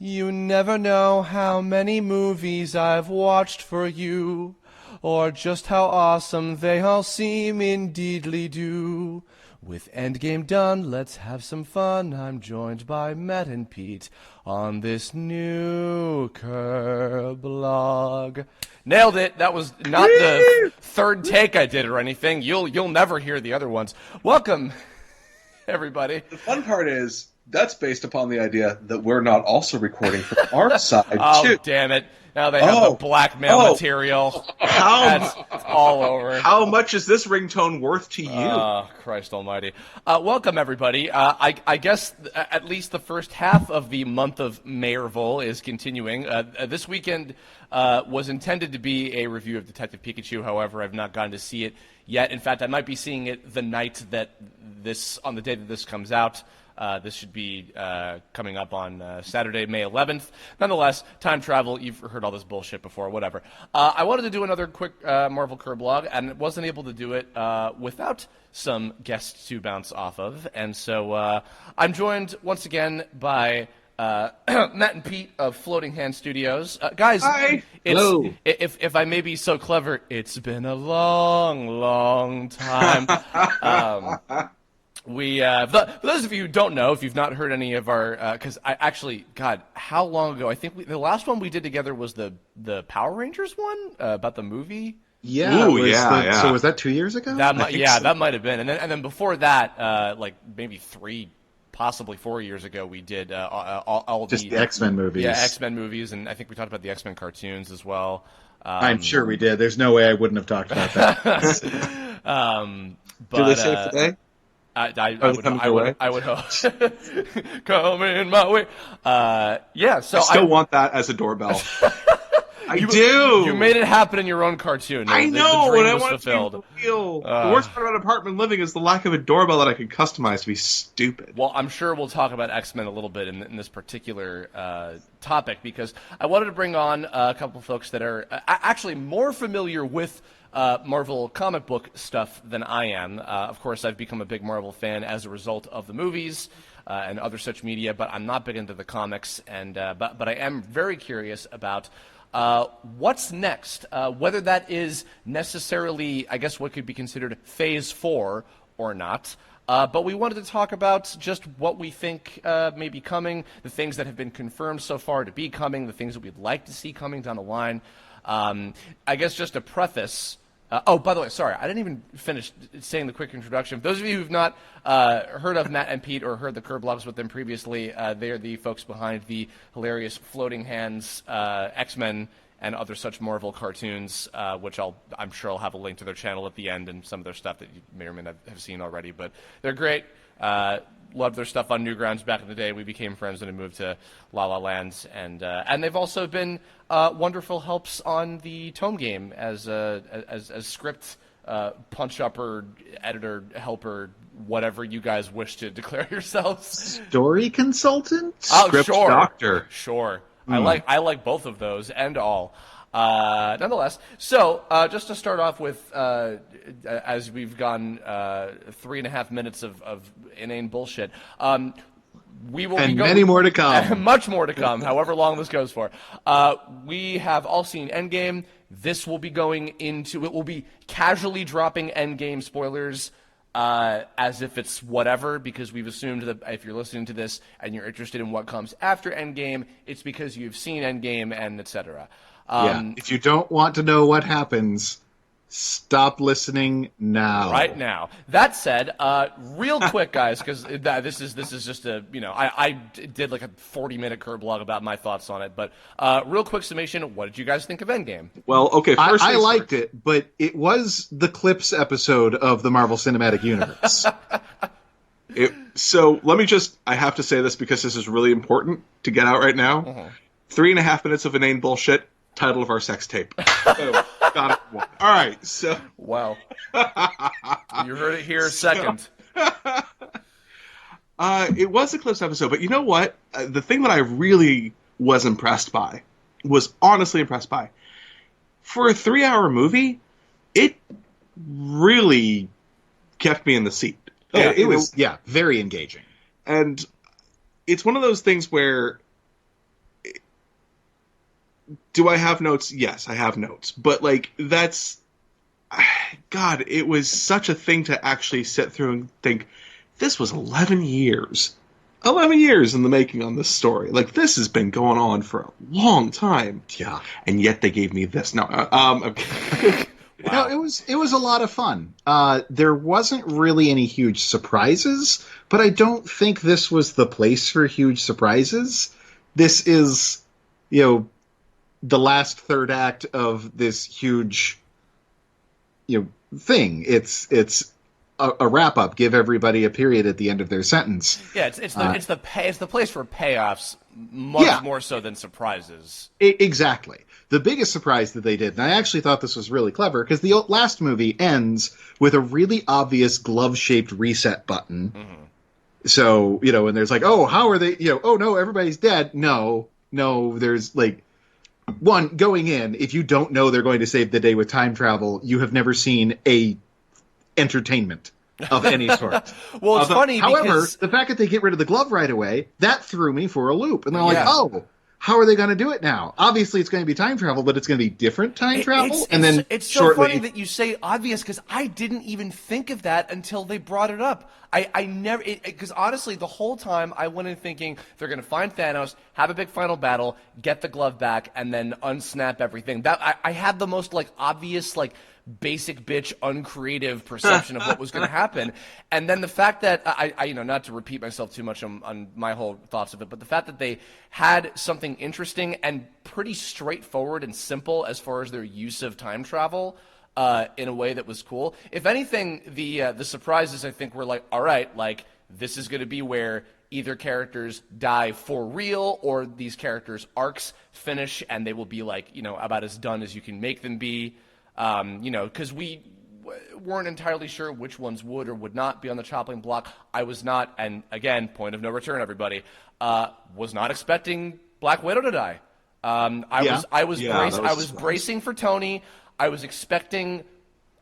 You never know how many movies I've watched for you, or just how awesome they all seem indeedly do. With Endgame done, let's have some fun. I'm joined by Matt and Pete on this new Kirblog. Nailed it. That was not the third take I did or anything. You'll never hear the other ones. Welcome, everybody. The fun part is that's based upon the idea that we're not also recording from our side, too. Oh, damn it. Now they have the blackmail material. That's all over. How much is this ringtone worth to you? Oh, Christ almighty. Welcome, everybody. I guess at least the first half of the month of Mayerville is continuing. This weekend was intended to be a review of Detective Pikachu. However, I've not gotten to see it yet. In fact, I might be seeing it the night that on the day that this comes out. This should be coming up on Saturday, May 11th. Nonetheless, time travel, you've heard all this bullshit before, whatever. I wanted to do another quick Marvel Kirblog, and wasn't able to do it without some guests to bounce off of. And so I'm joined once again by Matt and Pete of Floating Hand Studios. Guys, hi. Hello. If I may be so clever, it's been a long, long time. For those of you who don't know, if you've not heard any of our, because I actually, God, how long ago? I think the last one we did together was the Power Rangers one about the movie. Yeah. Ooh, yeah. So was that 2 years ago? That might have been, and then before that, like maybe 3, possibly 4 years ago, we did all just the X-Men movies. Yeah, X-Men movies, and I think we talked about the X-Men cartoons as well. I'm sure we did. There's no way I wouldn't have talked about that. But, do they say it today? I would hope. Coming my way. Yeah, so I still want that as a doorbell. I do. You made it happen in your own cartoon. I know, the dream and I was want fulfilled. it to be real. The worst part about apartment living is the lack of a doorbell that I could customize to be stupid. Well, I'm sure we'll talk about X-Men a little bit in this particular topic, because I wanted to bring on a couple of folks that are actually more familiar with Marvel comic book stuff than I am. Of course, I've become a big Marvel fan as a result of the movies and other such media, but I'm not big into the comics. And but I am very curious about what's next, whether that is necessarily, I guess, what could be considered Phase 4 or not. But we wanted to talk about just what we think may be coming, the things that have been confirmed so far to be coming, the things that we'd like to see coming down the line. I guess just to preface. By the way, sorry, I didn't even finish saying the quick introduction. For those of you who've not heard of Matt and Pete or heard the Kirblogs with them previously, they are the folks behind the hilarious Floating Hands X-Men and other such Marvel cartoons, which I'm sure I'll have a link to their channel at the end and some of their stuff that you may or may not have seen already. But they're great. Loved their stuff on Newgrounds back in the day. We became friends when I moved to La La Land, and they've also been wonderful helps on the Tome Game as script punch-upper, editor, helper, whatever you guys wish to declare yourselves. Story consultant? Script doctor. Sure. I like both of those and all. Nonetheless, so just to start off with, as we've gone 3.5 minutes of inane bullshit, we will be going, many more to come. Much more to come, however long this goes for. We have all seen Endgame. This will be it will be casually dropping Endgame spoilers as if it's whatever, because we've assumed that if you're listening to this and you're interested in what comes after Endgame, it's because you've seen Endgame and etc. If you don't want to know what happens, stop listening now. Right now. That said, real quick, guys, because this is just a, I did like a 40-minute Kirblog about my thoughts on it, but real quick summation, what did you guys think of Endgame? Well, okay, first I liked it, but it was the Clips episode of the Marvel Cinematic Universe. So let me I have to say this because this is really important to get out right now. Uh-huh. 3.5 minutes of inane bullshit. Title of our sex tape. Oh, got it. All right, so... Wow. You heard it here second. It was a Clips episode, but you know what? The thing that I really was honestly impressed by, for a 3-hour movie, it really kept me in the seat. It was very engaging. And it's one of those things where Do I have notes? Yes, I have notes. But, like, that's... God, it was such a thing to actually sit through and think, this was 11 years. 11 years in the making on this story. Like, this has been going on for a long time. Yeah. And yet they gave me this. No, No, it was a lot of fun. There wasn't really any huge surprises, but I don't think this was the place for huge surprises. This is, the last third act of this huge, thing. It's a wrap up. Give everybody a period at the end of their sentence. Yeah, it's the place for payoffs much more so than surprises. Exactly. The biggest surprise that they did, and I actually thought this was really clever, because the last movie ends with a really obvious glove-shaped reset button. Mm-hmm. So, and there's like, oh, how are they, oh no, everybody's dead. No, there's like, one, going in, if you don't know they're going to save the day with time travel, you have never seen a entertainment of any sort. Well, it's funny however, the fact that they get rid of the glove right away, that threw me for a loop. And they're like, oh, how are they going to do it now? Obviously, it's going to be time travel, but it's going to be different time travel. It's so funny that you say obvious, because I didn't even think of that until they brought it up. I never, because honestly, the whole time I went in thinking they're going to find Thanos, have a big final battle, get the glove back, and then unsnap everything. That I had the most obvious basic bitch uncreative perception of what was going to happen. And then the fact that I not to repeat myself too much on my whole thoughts of it, but the fact that they had something interesting and pretty straightforward and simple as far as their use of time travel in a way that was cool. If anything, the surprises I think were all right, this is going to be where either characters die for real or these characters' arcs finish and they will be about as done as you can make them be. Because we weren't entirely sure which ones would or would not be on the chopping block. I was not, and again, point of no return, everybody, was not expecting Black Widow to die. I was bracing for Tony. I was expecting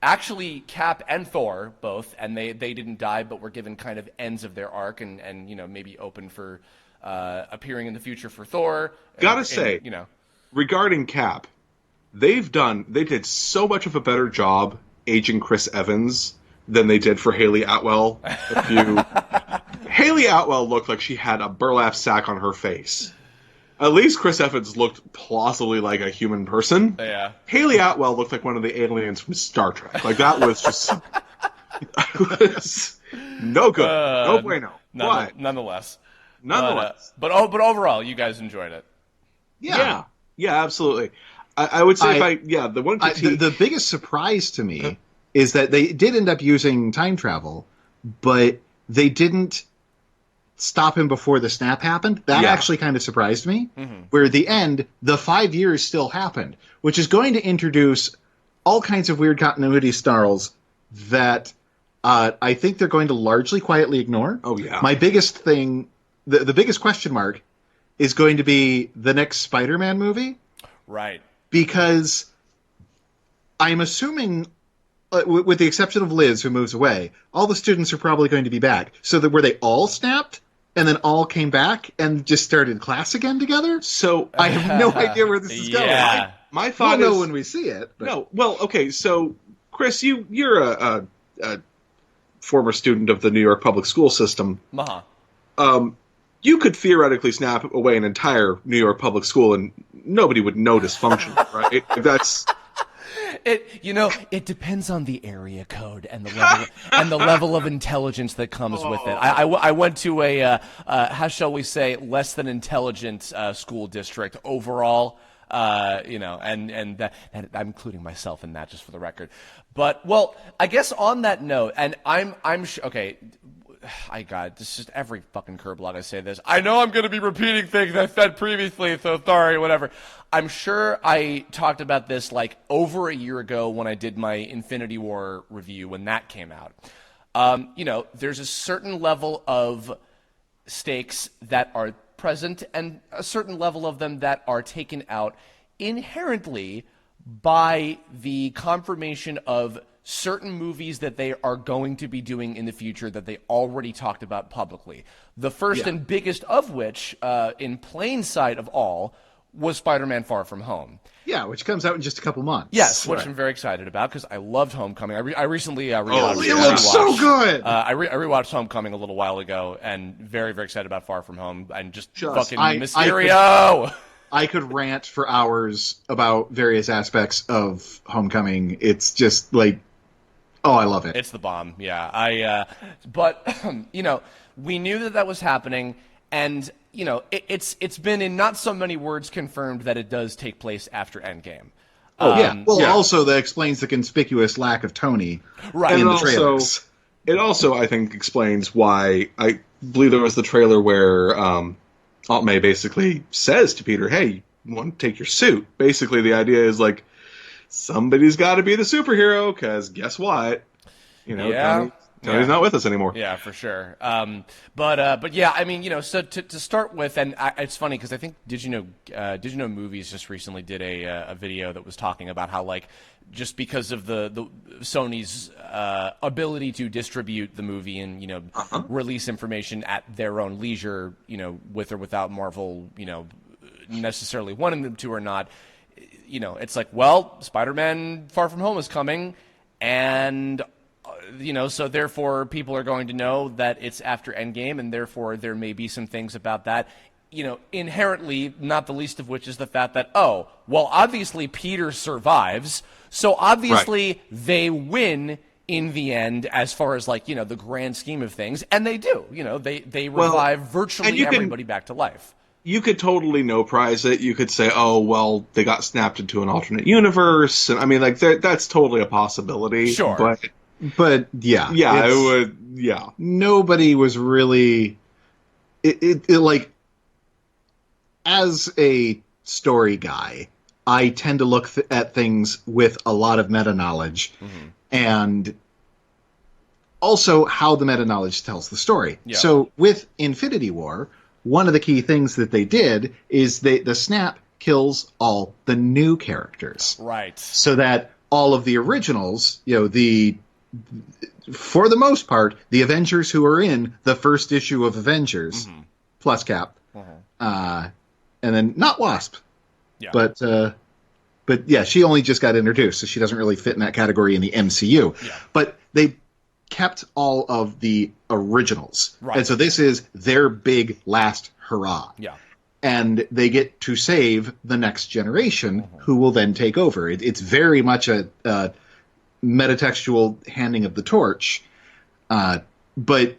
actually Cap and Thor both, and they didn't die, but were given kind of ends of their arc and maybe open for appearing in the future for Thor. Gotta say, regarding Cap, they did so much of a better job aging Chris Evans than they did for Haley Atwell. Haley Atwell looked like she had a burlap sack on her face. At least Chris Evans looked plausibly like a human person. Yeah. Haley Atwell looked like one of the aliens from Star Trek. That was just was no good. No bueno. Nonetheless. But overall, you guys enjoyed it. Yeah, absolutely. I would say the one critique... The biggest surprise to me is that they did end up using time travel, but they didn't stop him before the snap happened. That actually kind of surprised me. Mm-hmm. Where at the end, the 5 years still happened, which is going to introduce all kinds of weird continuity snarls that I think they're going to largely quietly ignore. Oh, yeah. My biggest thing, the biggest question mark, is going to be the next Spider-Man movie. Right. Because I'm assuming, with the exception of Liz, who moves away, all the students are probably going to be back. So were they all snapped and then all came back and just started class again together? So I have no idea where this is going. My thought we'll know when we see it. But... No, well, okay. So Chris, you're a former student of the New York public school system. You could theoretically snap away an entire New York public school and nobody would notice function, right? That's it depends on the area code and the level of intelligence that comes with it. I went to a how shall we say less than intelligent school district overall. And I'm including myself in that just for the record. But I guess on that note, and I'm sure. Okay. This is just every fucking Kirblog I say this. I know I'm going to be repeating things I said previously, so sorry, whatever. I'm sure I talked about this over a year ago when I did my Infinity War review when that came out. There's a certain level of stakes that are present and a certain level of them that are taken out inherently by the confirmation of certain movies that they are going to be doing in the future that they already talked about publicly. The first and biggest of which, in plain sight of all, was Spider-Man Far From Home. Yeah, which comes out in just a couple months. Yes, which I'm very excited about because I loved Homecoming. I recently rewatched. It looks so good. I rewatched Homecoming a little while ago, and very, very excited about Far From Home and just fucking Mysterio. I could rant for hours about various aspects of Homecoming. It's just like, oh, I love it. It's the bomb. Yeah, but we knew that was happening, and it's been in not so many words confirmed that it does take place after Endgame. Also that explains the conspicuous lack of Tony in the trailers. It also, I think, explains why I believe there was the trailer where Aunt May basically says to Peter, "Hey, you want to take your suit?" Basically, the idea is like somebody's got to be the superhero because guess what? Tony's not with us anymore. Yeah, for sure. But yeah, I mean, so to start with, and it's funny because I think Did You Know Movies just recently did a video that was talking about how like just because of the Sony's ability to distribute the movie and release information at their own leisure, with or without Marvel, necessarily wanting them to or not, it's like, well, Spider-Man Far From Home is coming, and so therefore people are going to know that it's after Endgame, and therefore there may be some things about that, inherently, not the least of which is the fact that, obviously Peter survives, so obviously they win in the end as far as like, the grand scheme of things, and they do, they revive virtually everybody back to life. You could totally no-prize it. You could say, they got snapped into an alternate universe, and I mean, like, that's totally a possibility. Sure. But yeah, it would. Yeah, nobody was really. It like, as a story guy, I tend to look at things with a lot of meta knowledge, and also how the meta knowledge tells the story. Yeah. So with Infinity War, one of the key things that they did is the snap kills all the new characters, right? So that all of the originals, for the most part, the Avengers who are in the first issue of Avengers, plus Cap, and then not Wasp, but yeah, she only just got introduced, so she doesn't really fit in that category in the MCU. Yeah. But they kept all of the originals, right. And so this is their big last hurrah. Yeah. And they get to save the next generation, who will then take over. It's very much a metatextual handing of the torch, but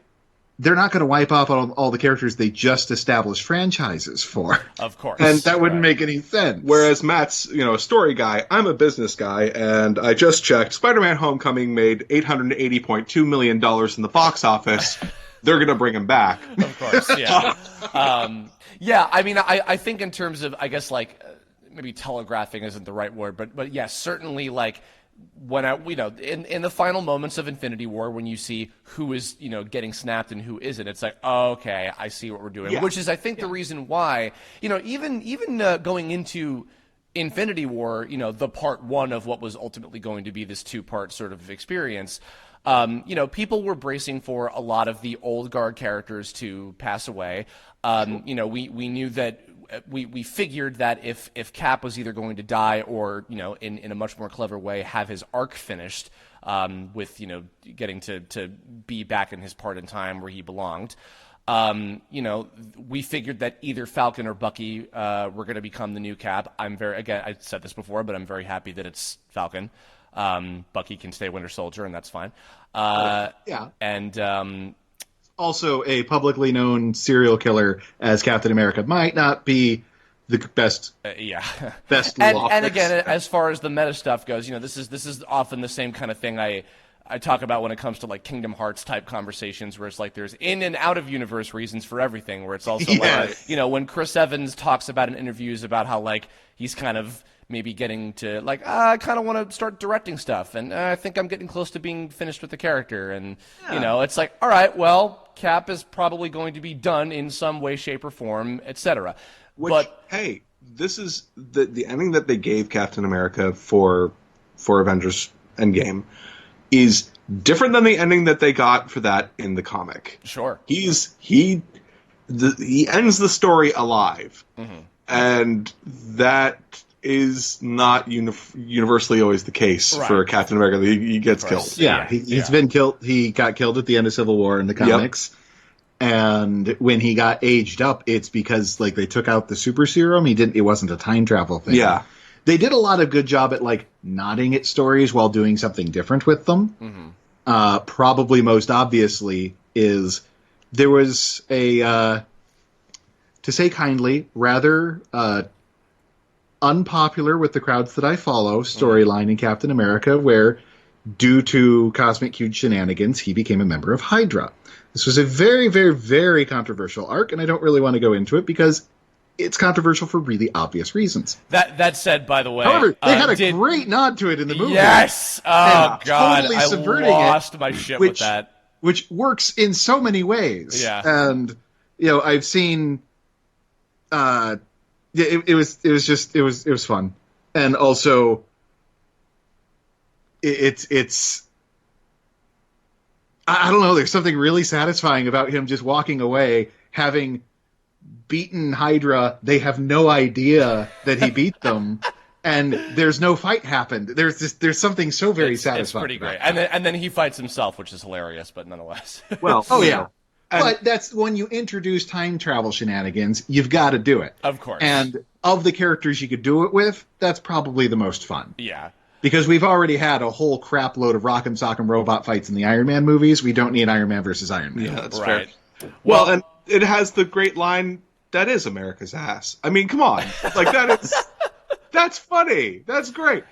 they're not going to wipe off all the characters they just established franchises for. Of course. And that wouldn't make any sense. Whereas Matt's, a story guy, I'm a business guy, and I just checked. Spider-Man Homecoming made $880.2 million in the box office. They're going to bring him back. Of course, yeah. Yeah, I mean, I think in terms of, I guess, like, maybe telegraphing isn't the right word, but yes, certainly, like, when in the final moments of Infinity War, when you see who is getting snapped and who isn't, it's like, okay, I see what we're doing. Yeah. Which is, I think, the reason why even going into Infinity War, the part one of what was ultimately going to be this two-part sort of experience. People were bracing for a lot of the old guard characters to pass away. We knew that. We figured that if Cap was either going to die or, in a much more clever way, have his arc finished, with, getting to be back in his part in time where he belonged. We figured that either Falcon or Bucky were going to become the new Cap. I said this before, but I'm very happy that it's Falcon. Bucky can stay Winter Soldier, and that's fine. Yeah. And also, a publicly known serial killer as Captain America might not be the best. Best. And again, as far as the meta stuff goes, this is often the same kind of thing I talk about when it comes to like Kingdom Hearts type conversations, where it's like there's in and out of universe reasons for everything. Where it's also like when Chris Evans talks about in interviews about how like he's kind of maybe getting to like I kind of want to start directing stuff, and I think I'm getting close to being finished with the character, and it's like, all right, well, Cap is probably going to be done in some way, shape, or form, etc. But hey, this is the ending that they gave Captain America for Avengers Endgame is different than the ending that they got for that in the comic. Sure, he ends the story alive. and that is not universally always the case for Captain America. He gets killed. Yeah, he's been killed. He got killed at the end of Civil War in the comics. Yep. And when he got aged up, it's because like they took out the super serum. It wasn't a time travel thing. Yeah. They did a lot of good job at like nodding at stories while doing something different with them. Mm-hmm. Probably most obviously is there was a, to say kindly, rather unpopular with the crowds that I follow storyline in Captain America where, due to Cosmic Cube shenanigans, he became a member of Hydra. This was a very, very, very controversial arc, and I don't really want to go into it because it's controversial for really obvious reasons. That said, by the way, however, they had a great nod to it in the movie. Yes. Oh God, totally I subverting lost my shit with that. Which works in so many ways. Yeah. And I've seen. It was fun, and also it's. I don't know. There's something really satisfying about him just walking away, having beaten Hydra. They have no idea that he beat them, and there's no fight happened. There's something so very satisfying. It's pretty great. And then he fights himself, which is hilarious, but nonetheless. Well, yeah. But that's when you introduce time travel shenanigans, you've got to do it. Of course. And of the characters you could do it with, that's probably the most fun. Yeah. Because we've already had a whole crap load of rock'em sock'em robot fights in the Iron Man movies. We don't need Iron Man versus Iron Man. Yeah, that's right. Fair. Well, and it has the great line, "That is America's ass." I mean, come on. Like, that's funny. That's great.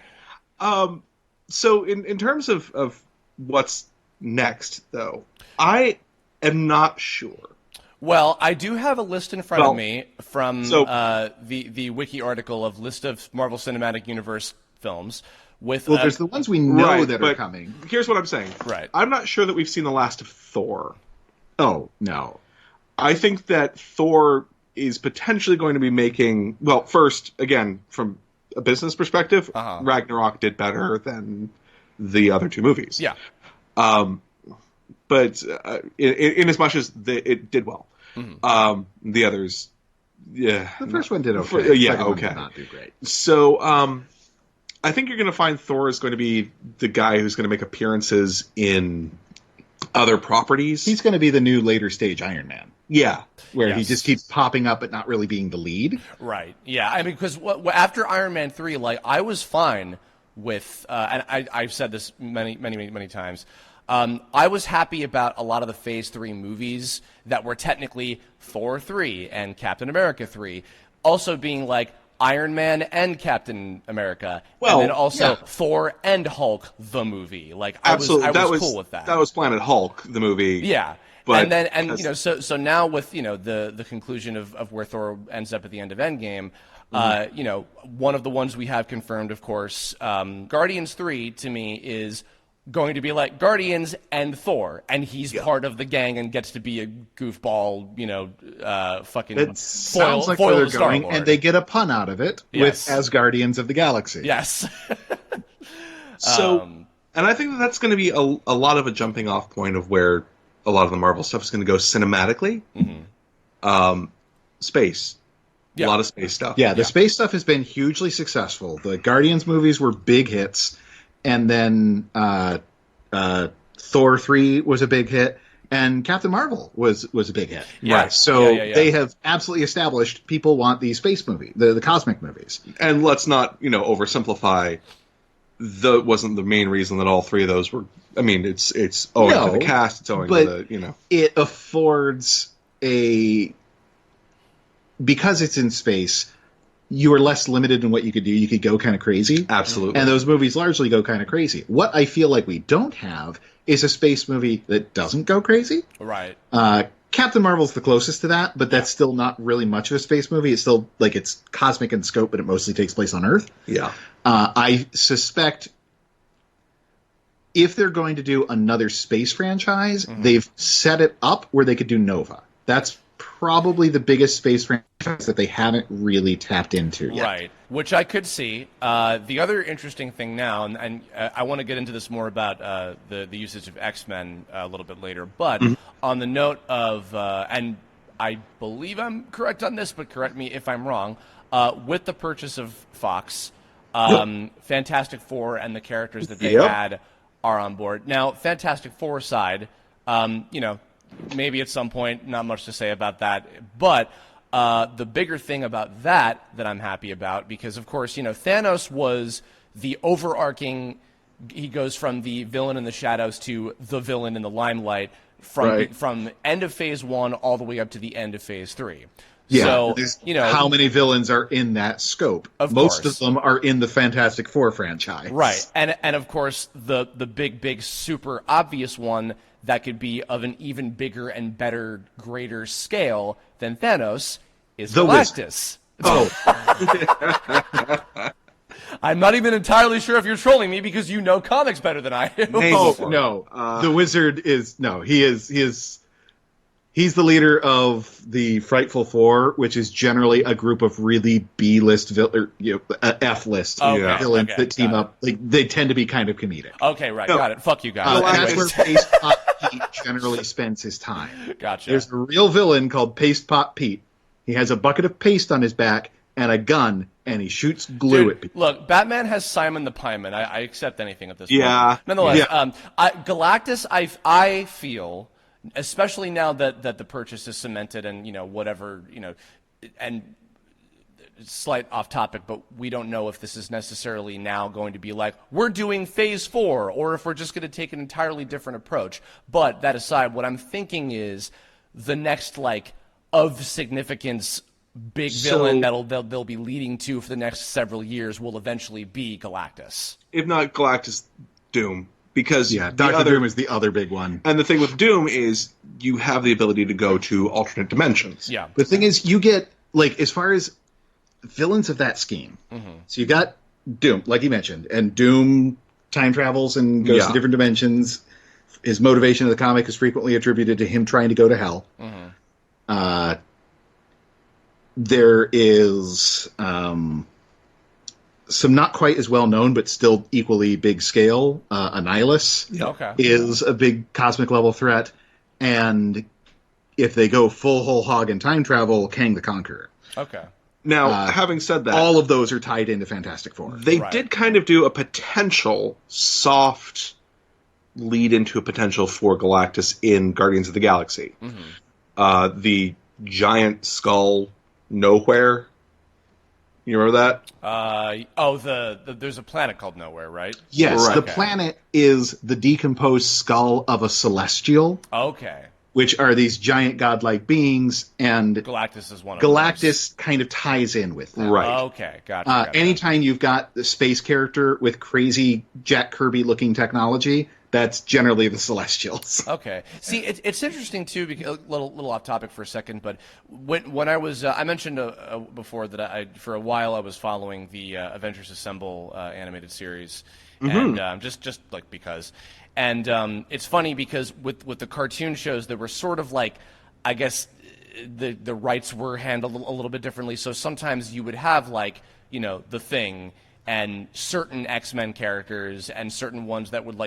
So in terms of what's next, though, I am not sure. Well, I do have a list in front of me from the wiki article of list of Marvel Cinematic Universe films. There's the ones we know that are coming. Here's what I'm saying. Right. I'm not sure that we've seen the last of Thor. Oh, no. I think that Thor is potentially going to be making... Well, first, again, from a business perspective, Ragnarok did better than the other two movies. Yeah. But in as much as it did well. Mm-hmm. The others... Yeah. The first one did okay. Yeah, okay. Did not do great. So... I think you're going to find Thor is going to be the guy who's going to make appearances in other properties. He's going to be the new later stage Iron Man. Yeah. Where he just keeps popping up but not really being the lead. Right. Yeah. I mean, because after Iron Man 3, like, I was fine with, and I've said this many times, I was happy about a lot of the Phase 3 movies that were technically Thor 3 and Captain America 3 also being like, Iron Man and Captain America, and then also Thor and Hulk the movie. Like I was cool with that. That was Planet Hulk the movie. Yeah, but so now with the conclusion of where Thor ends up at the end of Endgame, one of the ones we have confirmed, of course, Guardians 3 to me is going to be like Guardians and Thor, and he's part of the gang and gets to be a goofball, fucking it sounds like where they're going, and they get a pun out of it with as Guardians of the Galaxy. Yes. And I think that's going to be a lot of a jumping off point of where a lot of the Marvel stuff is going to go cinematically. Mm-hmm. Space. A lot of space stuff. Yeah, the space stuff has been hugely successful. The Guardians movies were big hits. And then Thor 3 was a big hit, and Captain Marvel was a big hit. Yeah. So they have absolutely established people want these space movies, the cosmic movies. And let's not oversimplify. Wasn't the main reason that all three of those were. I mean, it's owing to the cast. It's owing to the It affords because it's in space. You are less limited in what you could do. You could go kind of crazy. Absolutely. And those movies largely go kind of crazy. What I feel like we don't have is a space movie that doesn't go crazy. Right. Captain Marvel's the closest to that, but that's still not really much of a space movie. It's still, like, it's cosmic in scope, but it mostly takes place on Earth. Yeah. I suspect if they're going to do another space franchise, they've set it up where they could do Nova. That's probably the biggest space franchise that they haven't really tapped into yet. Right, which I could see. The other interesting thing now, and I want to get into this more about the usage of X-Men a little bit later, but on the note of, and I believe I'm correct on this, but correct me if I'm wrong, with the purchase of Fox, Fantastic Four and the characters that they had are on board. Now, Fantastic Four aside, maybe at some point, not much to say about that, but the bigger thing about that I'm happy about, because of course, Thanos was the overarching. He goes from the villain in the shadows to the villain in the limelight from end of Phase 1 all the way up to the end of Phase 3. Yeah, so, how many villains are in that scope? Most of them are in the Fantastic Four franchise. Right, and of course, the big, super obvious one that could be of an even bigger and better, greater scale than Thanos is Galactus. I'm not even entirely sure if you're trolling me because you know comics better than I do. No. The Wizard is he's the leader of the Frightful Four, which is generally a group of really B-list F-list villains that team up. Like, they tend to be kind of comedic. Okay, right, got it. Fuck you guys. That's where Paste Pot Pete generally spends his time. Gotcha. There's a real villain called Paste Pot Pete. He has a bucket of paste on his back and a gun, and he shoots glue at people. Look, Batman has Simon the Pieman. I accept anything at this point. Yeah. Nonetheless, Galactus, I feel, especially now that the purchase is cemented and, whatever, and slight off topic, but we don't know if this is necessarily now going to be like, we're doing Phase 4, or if we're just going to take an entirely different approach. But that aside, what I'm thinking is the next, of significance big villain they'll be leading to for the next several years will eventually be Galactus. If not Galactus, Doom. Because Dr. Doom is the other big one. And the thing with Doom is you have the ability to go to alternate dimensions. Yeah. The thing is, you get, as far as villains of that scheme, so you got Doom, like you mentioned, and Doom time travels and goes to different dimensions. His motivation in the comic is frequently attributed to him trying to go to hell. There is some not quite as well known, but still equally big scale. Annihilus is a big cosmic level threat, and if they go full whole hog in time travel, Kang the Conqueror. Okay. Now, having said that, all of those are tied into Fantastic Four. They did kind of do a potential soft lead into a potential for Galactus in Guardians of the Galaxy. The giant skull Nowhere. You remember that? There's a planet called Nowhere, right? Yes, the planet is the decomposed skull of a celestial. Okay. Which are these giant godlike beings, and Galactus is one of them. Galactus kind of ties in with them. Right. Okay, gotcha. Anytime you've got the space character with crazy Jack Kirby-looking technology, that's generally the Celestials. Okay. See, it's interesting, too, because a little off topic for a second, but when I was, I mentioned before that for a while I was following the Avengers Assemble animated series, and just because. And it's funny because with the cartoon shows, there were sort of I guess the rights were handled a little bit differently. So sometimes you would have The Thing and certain X-Men characters and certain ones that would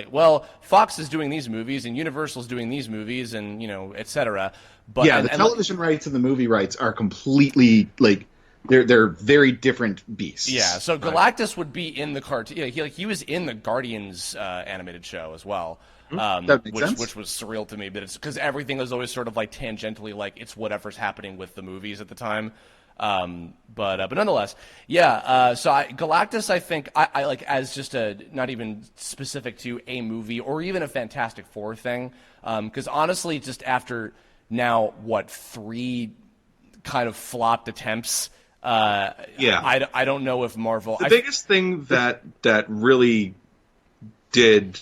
Fox is doing these movies and Universal's doing these movies and, et cetera. But, the television rights and the movie rights are completely, they're very different beasts. Yeah, so Galactus would be in the cartoon. Yeah, he was in the Guardians animated show as well. That makes sense. Which was surreal to me, but it's because everything was always sort of tangentially it's whatever's happening with the movies at the time. But nonetheless, so Galactus, I think I like as just a not even specific to a movie or even a Fantastic Four thing, because honestly, just after now 3 kind of flopped attempts, I don't know if Marvel. The biggest thing that really did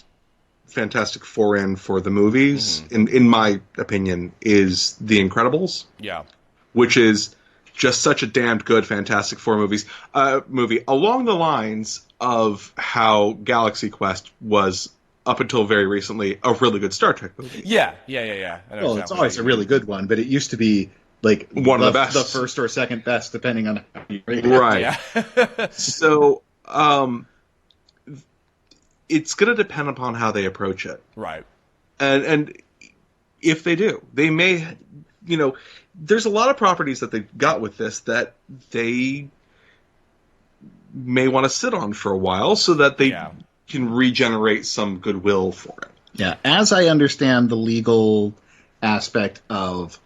Fantastic Four in for the movies, in my opinion, is The Incredibles. Yeah, which is just such a damned good Fantastic Four movie along the lines of how Galaxy Quest was up until very recently a really good Star Trek movie. Yeah. Well, it's always a really good one, but it used to be one of the best, the first or second best, depending on how you rate it. Right. Yeah. So, it's going to depend upon how they approach it. Right. And if they do, they may, there's a lot of properties that they got with this that they may want to sit on for a while so that they Yeah. can regenerate some goodwill for it. Yeah, as I understand the legal aspect of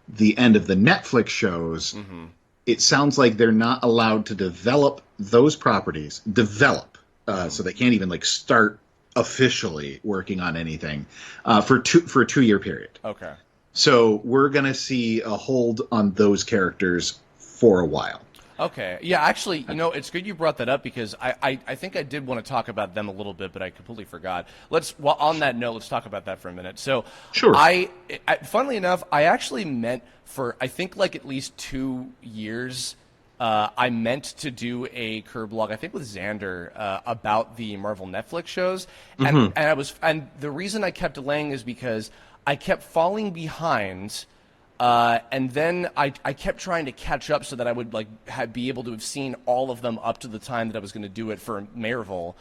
the end of the Netflix shows, it sounds like they're not allowed to develop those properties. So they can't even like start officially working on anything for a 2-year period. Okay. So we're gonna see a hold on those characters for a while. Okay. Yeah, actually, it's good you brought that up because I think I did want to talk about them a little bit, but I completely forgot. On that note, let's talk about that for a minute. So, Sure. Funnily enough, I actually meant for, I think, like at least 2 years, I meant to do a Kirblog, I think with Xander, about the Marvel Netflix shows. And the reason I kept delaying is because I kept falling behind. And then I kept trying to catch up so that I would be able to have seen all of them up to the time that I was going to do it for Marvel.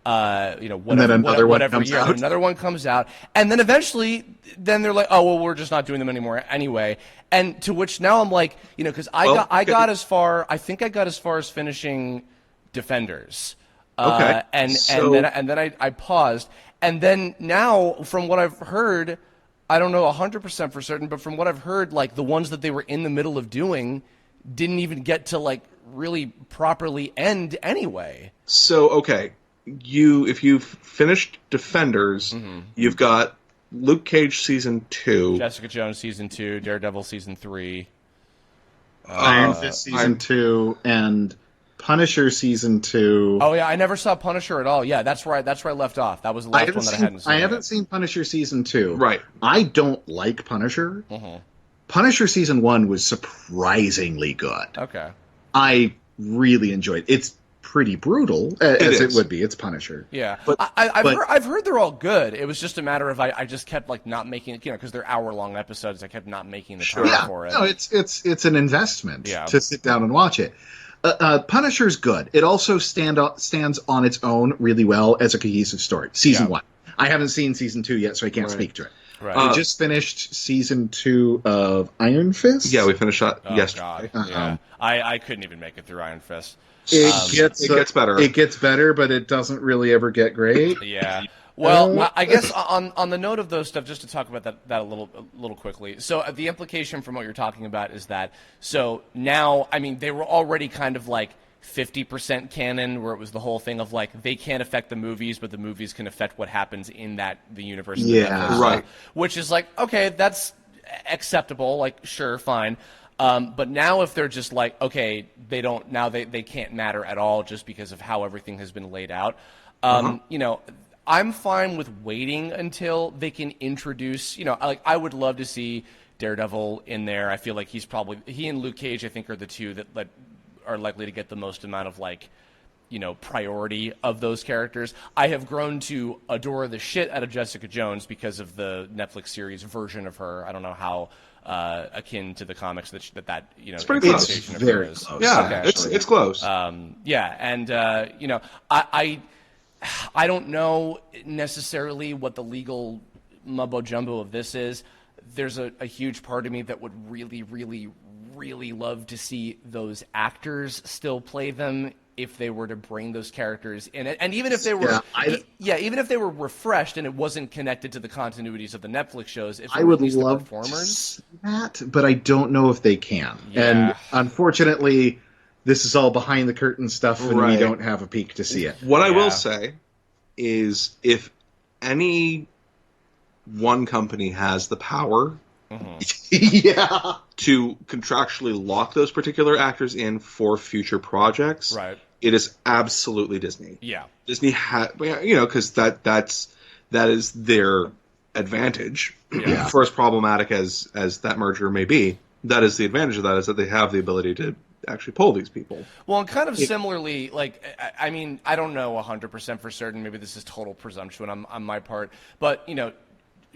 Whatever year. And another one comes out, and then eventually, they're like, "Oh well, we're just not doing them anymore anyway." And to which now I'm like, because I got as far as finishing Defenders. Okay. And then I paused, and then now from what I've heard. I don't know 100% for certain, but from what I've heard, like the ones that they were in the middle of doing didn't even get to like really properly end anyway. So, okay, if you've finished Defenders, you've got Luke Cage season 2, Jessica Jones season 2, Daredevil season 3, Iron Fist season 2, and Punisher season 2. Oh yeah, I never saw Punisher at all. Yeah, that's where I left off. That was the last one that I hadn't seen. I haven't seen Punisher season 2. Right. I don't like Punisher. Punisher season 1 was surprisingly good. Okay. I really enjoyed it. It's pretty brutal, as it would be. It's Punisher. Yeah, but I've heard they're all good. It was just a matter of I just kept like not making it, because they're hour-long episodes. I kept not making the time for it. No, it's an investment to sit down and watch it. Punisher's good. It also stands on its own really well as a cohesive story. Season 1. I haven't seen season 2 yet, so I can't speak to it. Right. We just finished season 2 of Iron Fist. Yeah, we finished that God. yesterday. Yeah. I couldn't even make it through Iron Fist. It gets better. It gets better, but it doesn't really ever get great. Yeah. Well, I guess on the note of those stuff, just to talk about that a little quickly. So the implication from what you're talking about is that now, I mean, they were already kind of like 50% canon, where it was the whole thing of like they can't affect the movies, but the movies can affect what happens in the universe. Right. Which is like, okay, that's acceptable. Like, sure, fine. But now if they're just like, okay, they can't matter at all just because of how everything has been laid out. I'm fine with waiting until they can introduce, I would love to see Daredevil in there. I feel like he and Luke Cage, I think, are the two that are likely to get the most amount of priority of those characters. I have grown to adore the shit out of Jessica Jones because of the Netflix series version of her. I don't know how akin to the comics that it's pretty close. It's very close. Yeah, it's close. I don't know necessarily what the legal mumbo jumbo of this is. There's a huge part of me that would really, really, really love to see those actors still play them if they were to bring those characters in it, and even if they were, even if they were refreshed and it wasn't connected to the continuities of the Netflix shows. If I would love performers, to see that, but I don't know if they can. Yeah. And unfortunately, this is all behind the curtain stuff, and we don't have a peek to see it. What I will say is, if any one company has the power to contractually lock those particular actors in for future projects, it is absolutely Disney. Yeah. Disney because that is their advantage. For as problematic as that merger may be, that is the advantage of that, is that they have the ability to actually pull these people. Well, and kind of similarly, I mean, I don't know 100% for certain. Maybe this is total presumption on my part, but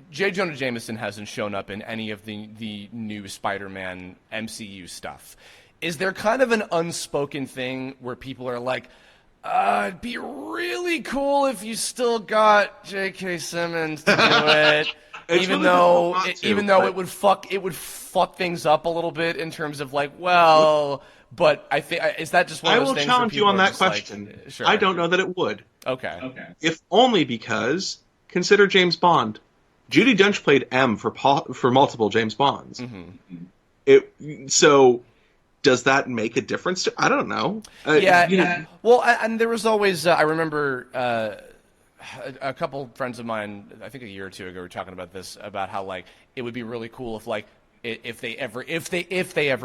J. Jonah Jameson hasn't shown up in any of the new Spider-Man MCU stuff. Is there kind of an unspoken thing where people are like, it'd be really cool if you still got J.K. Simmons to do it, even though it would fuck things up a little bit in terms of like, well, But I think is that just one I of those will things where challenge you people on are that just like, question. sure. I don't know that it would. Okay. If only because consider James Bond. Judi Dench played M for multiple James Bonds. So does that make a difference? I don't know. Yeah. Well, and there was always I remember a couple friends of mine, I think a year or two ago, were talking about this, about how like it would be really cool if like if they ever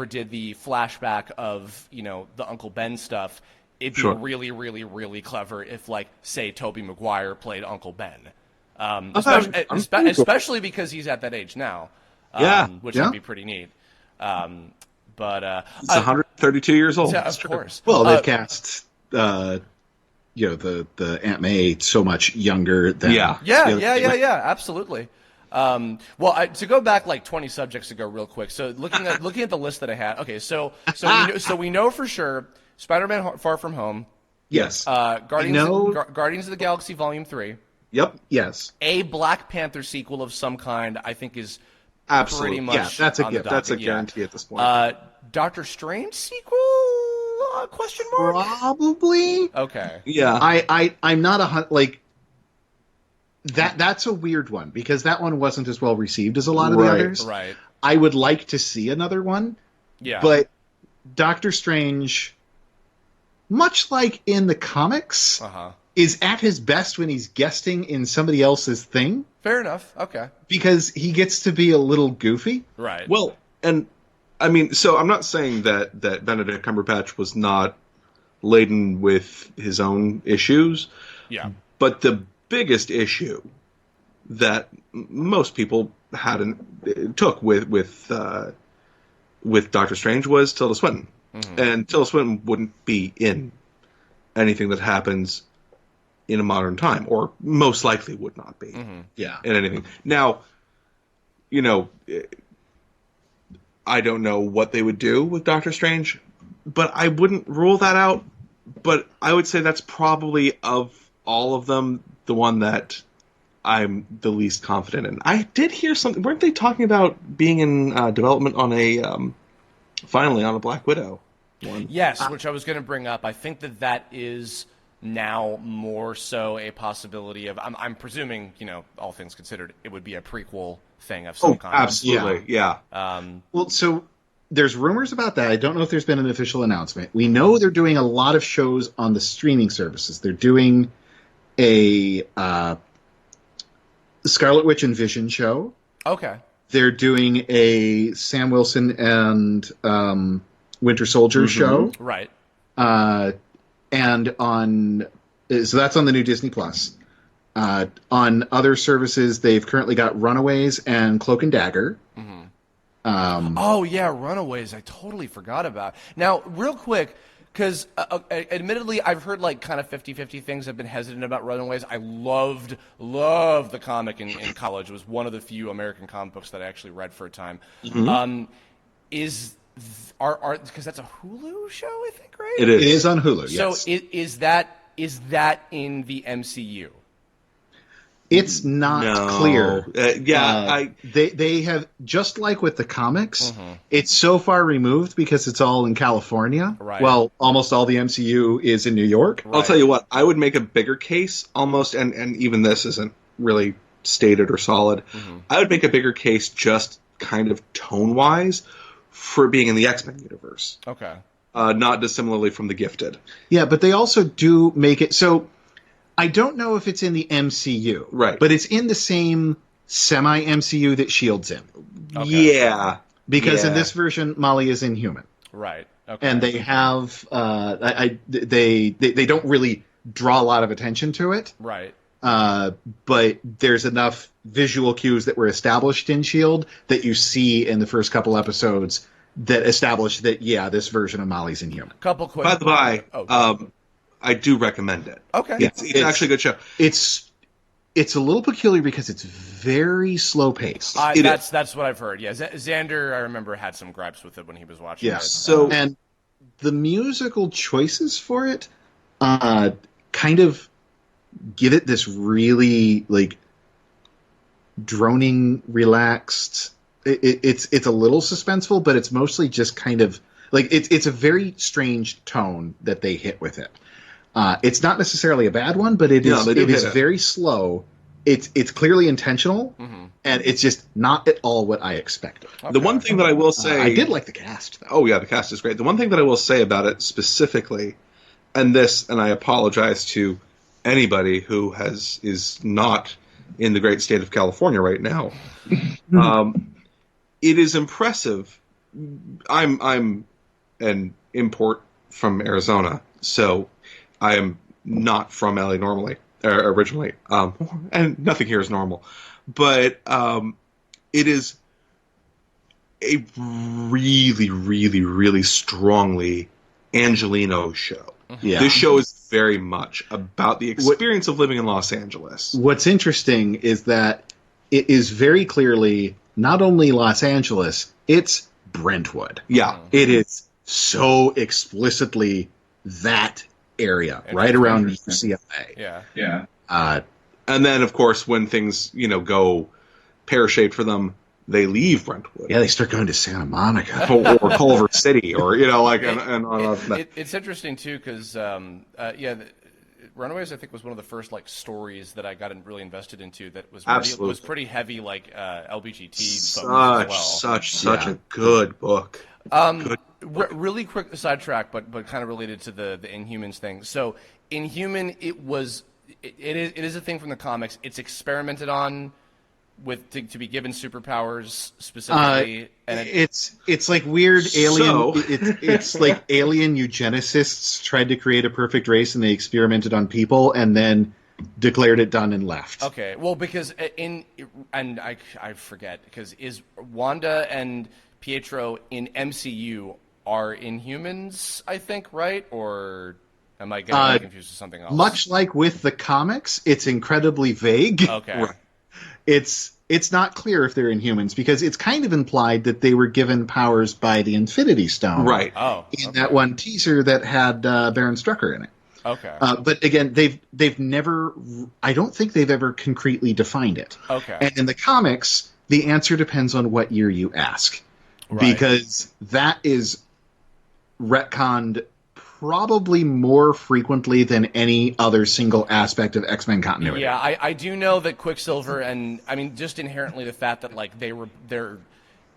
did the flashback of the Uncle Ben stuff. It'd be really, really, really clever if, like, say, Tobey Maguire played Uncle Ben, especially because he's at that age now, which would be pretty neat. But he's 132 years old. Yeah, of course. Well, they've cast the Aunt May so much younger than absolutely. To go back like 20 subjects ago, real quick. So looking at the list that I had. Okay, so we know for sure. Spider-Man: Far From Home. Yes. Guardians of the Galaxy Volume 3. Yep. Yes. A Black Panther sequel of some kind, I think, is absolutely pretty much that's a on gift. the That's a guarantee at this point. Doctor Strange sequel? Question mark? Probably. Okay. Yeah. I'm not like that. That's a weird one because that one wasn't as well received as a lot of the others. Right. I would like to see another one. Yeah. But Doctor Strange, much like in the comics, is at his best when he's guesting in somebody else's thing. Fair enough. Okay. Because he gets to be a little goofy. Right. Well, and I mean, so I'm not saying that Benedict Cumberbatch was not laden with his own issues. Yeah. But the biggest issue that most people took with Doctor Strange was Tilda Swinton. And Tilda Swinton wouldn't be in anything that happens in a modern time, or most likely would not be in anything. Now, I don't know what they would do with Doctor Strange, but I wouldn't rule that out. But I would say that's probably, of all of them, the one that I'm the least confident in. I did hear something. Weren't they talking about being in development on finally on a Black Widow one? Yes, which I was going to bring up. I think that is now more so a possibility of. I'm presuming, all things considered, it would be a prequel thing of some kind. Absolutely, yeah. Well, so there's rumors about that. I don't know if there's been an official announcement. We know they're doing a lot of shows on the streaming services. They're doing a Scarlet Witch and Vision show. Okay. They're doing a Sam Wilson and Winter Soldier show. Right. And so that's on the new Disney Plus. On other services, they've currently got Runaways and Cloak and Dagger. Runaways. I totally forgot about. Now, real quick, because admittedly, I've heard like kind of 50-50 things. I've been hesitant about Runaways. I loved the comic in college. It was one of the few American comic books that I actually read for a time. Because that's a Hulu show, I think, right? It is. It is on Hulu. Yes. So is that in the MCU? It's not clear. They have, just like with the comics, it's so far removed because it's all in California. Right. Well, almost all the MCU is in New York. I'll tell you what, I would make a bigger case almost, and even this isn't really stated or solid. I would make a bigger case just kind of tone-wise for being in the X-Men universe. Okay. Not dissimilarly from The Gifted. Yeah, but they also do make it so. I don't know if it's in the MCU, right? But it's in the same semi-MCU that Shield's in. Okay. Yeah, because in this version, Molly is Inhuman, right? Okay. And they have they don't really draw a lot of attention to it, right? But there's enough visual cues that were established in Shield that you see in the first couple episodes that establish that this version of Molly's Inhuman. Couple quick. By the by, I do recommend it. Okay. It's actually a good show. It's a little peculiar because it's very slow paced. That's what I've heard. Yeah, Xander, I remember, had some gripes with it when he was watching it. So and the musical choices for it kind of give it this really like droning, relaxed. It's a little suspenseful, but it's mostly just kind of Like it's a very strange tone that they hit with it. It's not necessarily a bad one, but it is very slow. It's clearly intentional, and it's just not at all what I expected. Okay. The one thing that I will say, I did like the cast, though. Oh yeah, the cast is great. The one thing that I will say about it specifically, and I apologize to anybody who is not in the great state of California right now. It is impressive. I'm an import from Arizona, so I am not from LA originally, and nothing here is normal. But it is a really, really, really strongly Angelino show. Yeah. This show is very much about the experience of living in Los Angeles. What's interesting is that it is very clearly not only Los Angeles, it's Brentwood. Yeah. It is so explicitly that area, right around UCLA. Yeah. Yeah. And then, of course, when things, go pear-shaped for them, they leave Brentwood. Yeah, they start going to Santa Monica. or Culver City, or, It's interesting, too, because, Runaways, I think, was one of the first, stories that I got really invested into that was pretty heavy, LBGT focused as well. Such a good book. Really quick sidetrack, but kind of related to the Inhumans thing. So, Inhuman, it is a thing from the comics. It's experimented on to be given superpowers specifically. And it's like weird alien. It's like alien eugenicists tried to create a perfect race, and they experimented on people, and then declared it done and left. Okay, well, because I forget, because is Wanda and Pietro in MCU are Inhumans, I think, right? Or am I getting confused with something else? Much like with the comics, it's incredibly vague. Okay. Right. It's not clear if they're Inhumans, because it's kind of implied that they were given powers by the Infinity Stone. Right. In that one teaser that had Baron Strucker in it. Okay. But again, they've never. I don't think they've ever concretely defined it. Okay. And in the comics, the answer depends on what year you ask, because that is retconned probably more frequently than any other single aspect of X-Men continuity. Yeah, I do know that Quicksilver, and I mean just inherently the fact that they're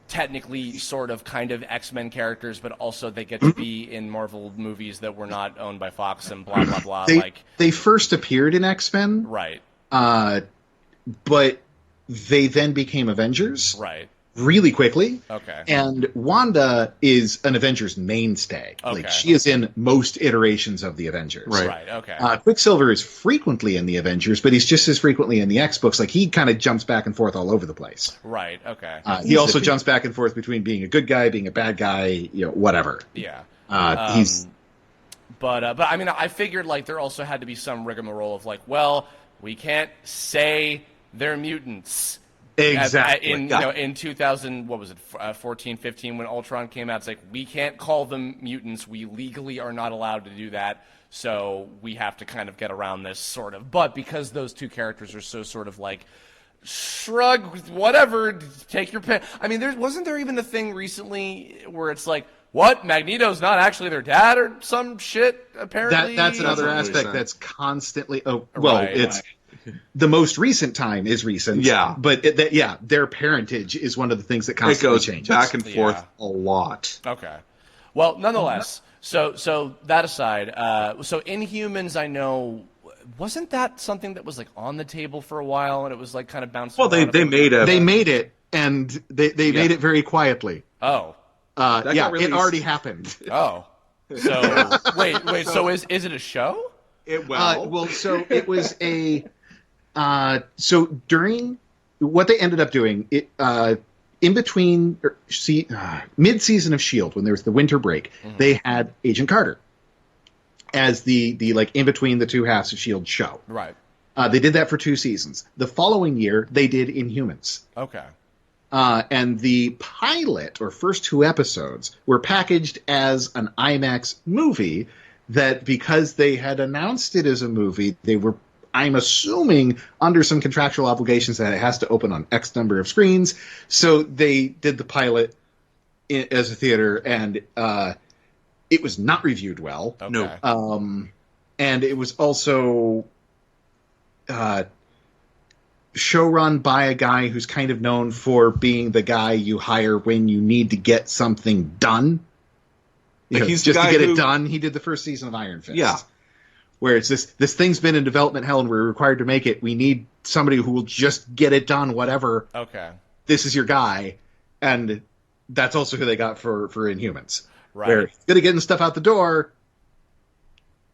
technically sort of kind of X-Men characters, but also they get to be in Marvel movies that were not owned by Fox and blah blah blah. They first appeared in X-Men, right? But they then became Avengers, right? Really quickly. Okay. And Wanda is an Avengers mainstay. Okay. She is in most iterations of the Avengers. Right. Okay. Quicksilver is frequently in the Avengers, but he's just as frequently in the X-books. He kind of jumps back and forth all over the place. Right. Okay. He also jumps back and forth between being a good guy, being a bad guy, whatever. Yeah. He's. But I mean, I figured there also had to be some rigmarole of we can't say they're mutants. Exactly. In 2000, what was it, 14, 15, when Ultron came out, it's we can't call them mutants. We legally are not allowed to do that, so we have to kind of get around this, sort of. But because those two characters are so sort of shrug, whatever, take your pick. I mean, wasn't there even a thing recently where it's what? Magneto's not actually their dad or some shit, apparently? That's another aspect that's constantly... It's... The most recent time is recent. Yeah. But their parentage is one of the things that constantly changes. It goes back and forth a lot. Okay. Well, nonetheless, so that aside, so Inhumans, I know, wasn't that something that was on the table for a while, and it was kind of bouncing around? They made it. They made it, and they made it very quietly. Oh. It already happened. Oh. So, wait, so is it a show? So it was a... so during what they ended up doing, in between mid-season of S.H.I.E.L.D., when there was the winter break, they had Agent Carter as the in between the two halves of S.H.I.E.L.D. show. Right. They did that for 2 seasons. The following year, they did Inhumans. Okay. And the pilot, or first 2 episodes, were packaged as an IMAX movie that, because they had announced it as a movie, they were, I'm assuming, under some contractual obligations that it has to open on X number of screens. So they did the pilot as a theater, and it was not reviewed well. Okay. No. And it was also showrun by a guy who's kind of known for being the guy you hire when you need to get something done. He's just the to guy get who... it done. He did the first season of Iron Fist. Yeah. Where it's this thing's been in development hell and we're required to make it. We need somebody who will just get it done, whatever. Okay. This is your guy. And that's also who they got for Inhumans. Right. Where he's good at getting stuff out the door.